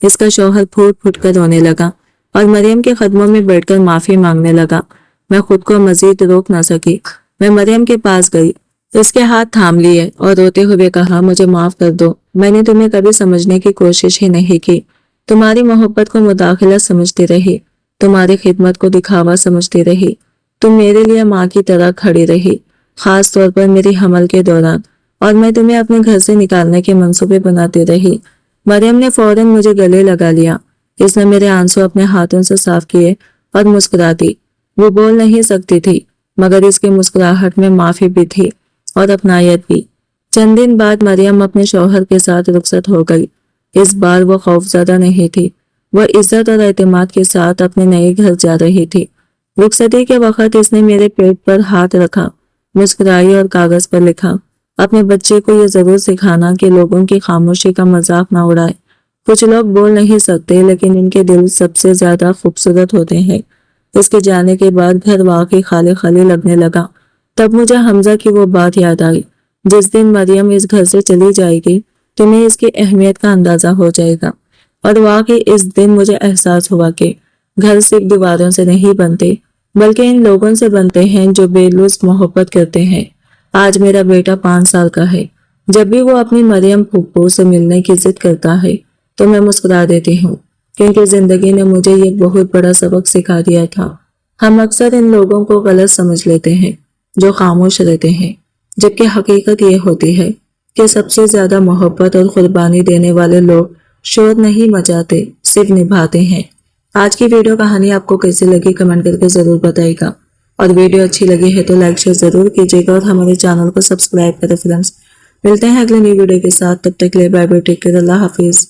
इसका शौहर फूट फूट कर रोने लगा और मरियम के कदमों में बैठकर माफी मांगने लगा। मैं खुद को मजीद रोक न सकी। मैं मरियम के पास गई, उसके हाथ थाम लिए और रोते हुए कहा, मुझे माफ कर दो। मैंने तुम्हें कभी समझने की कोशिश ही नहीं की। तुम्हारी मोहब्बत को मुदाखिला समझती रही, तुम्हारी खिदमत को दिखावा समझती रही। तुम मेरे लिए माँ की तरह खड़ी रही, खास तौर पर मेरी हमल के दौरान, और मैं तुम्हें अपने घर से निकालने के मंसूबे बनाती रही। मरियम ने फौरन मुझे गले लगा लिया। इसने मेरे आंसू अपने हाथों से साफ किए और मुस्कुरा दी। वो बोल नहीं सकती थी, मगर इसकी मुस्कुराहट में माफी भी थी और अपनायत भी। चंद दिन बाद मरियम अपने शौहर के साथ रुखसत हो गई। इस बार वो खौफजदा नहीं थी। वह इज्जत और एतमाद के साथ अपने नए घर जा रही थी। रुखसती के वक्त इसने मेरे पेट पर हाथ रखा, मुस्कुराई और कागज पर लिखा, अपने बच्चे को ये जरूर सिखाना कि लोगों की खामोशी का मजाक ना उड़ाए। कुछ लोग बोल नहीं सकते, लेकिन इनके दिल सबसे ज्यादा खूबसूरत होते हैं। इसके जाने के बाद घर वाकई खाली खाली लगने लगा। तब मुझे हमजा की वो बात याद आई, जिस दिन मरियम इस घर से चली जाएगी तुम्हें इसकी अहमियत का अंदाजा हो जाएगा। और वाकई इस दिन मुझे एहसास हुआ कि घर सिर्फ दीवारों से नहीं बनते, बल्कि इन लोगों से बनते हैं जो बेलुस मोहब्बत करते हैं। आज मेरा बेटा 5 साल का है। जब भी वो अपनी मरियम फूफो से मिलने की जिद करता है तो मैं मुस्कुरा देती हूँ, क्योंकि जिंदगी ने मुझे ये बहुत बड़ा सबक सिखा दिया था। हम अक्सर इन लोगों को गलत समझ लेते हैं जो खामोश रहते हैं, जबकि हकीकत ये होती है कि सबसे ज्यादा मोहब्बत और कुर्बानी देने वाले लोग शोर नहीं मचाते, सिर्फ निभाते हैं। आज की वीडियो कहानी आपको कैसी लगी कमेंट करके जरूर बताइएगा, और वीडियो अच्छी लगी है तो लाइक शेयर जरूर कीजिएगा और हमारे चैनल को सब्सक्राइब करें फ्रेंड्स। मिलते हैं अगले नई वीडियो के साथ, तब तक के लिए बाय बाय, टेक केयर, अल्लाह हाफिज।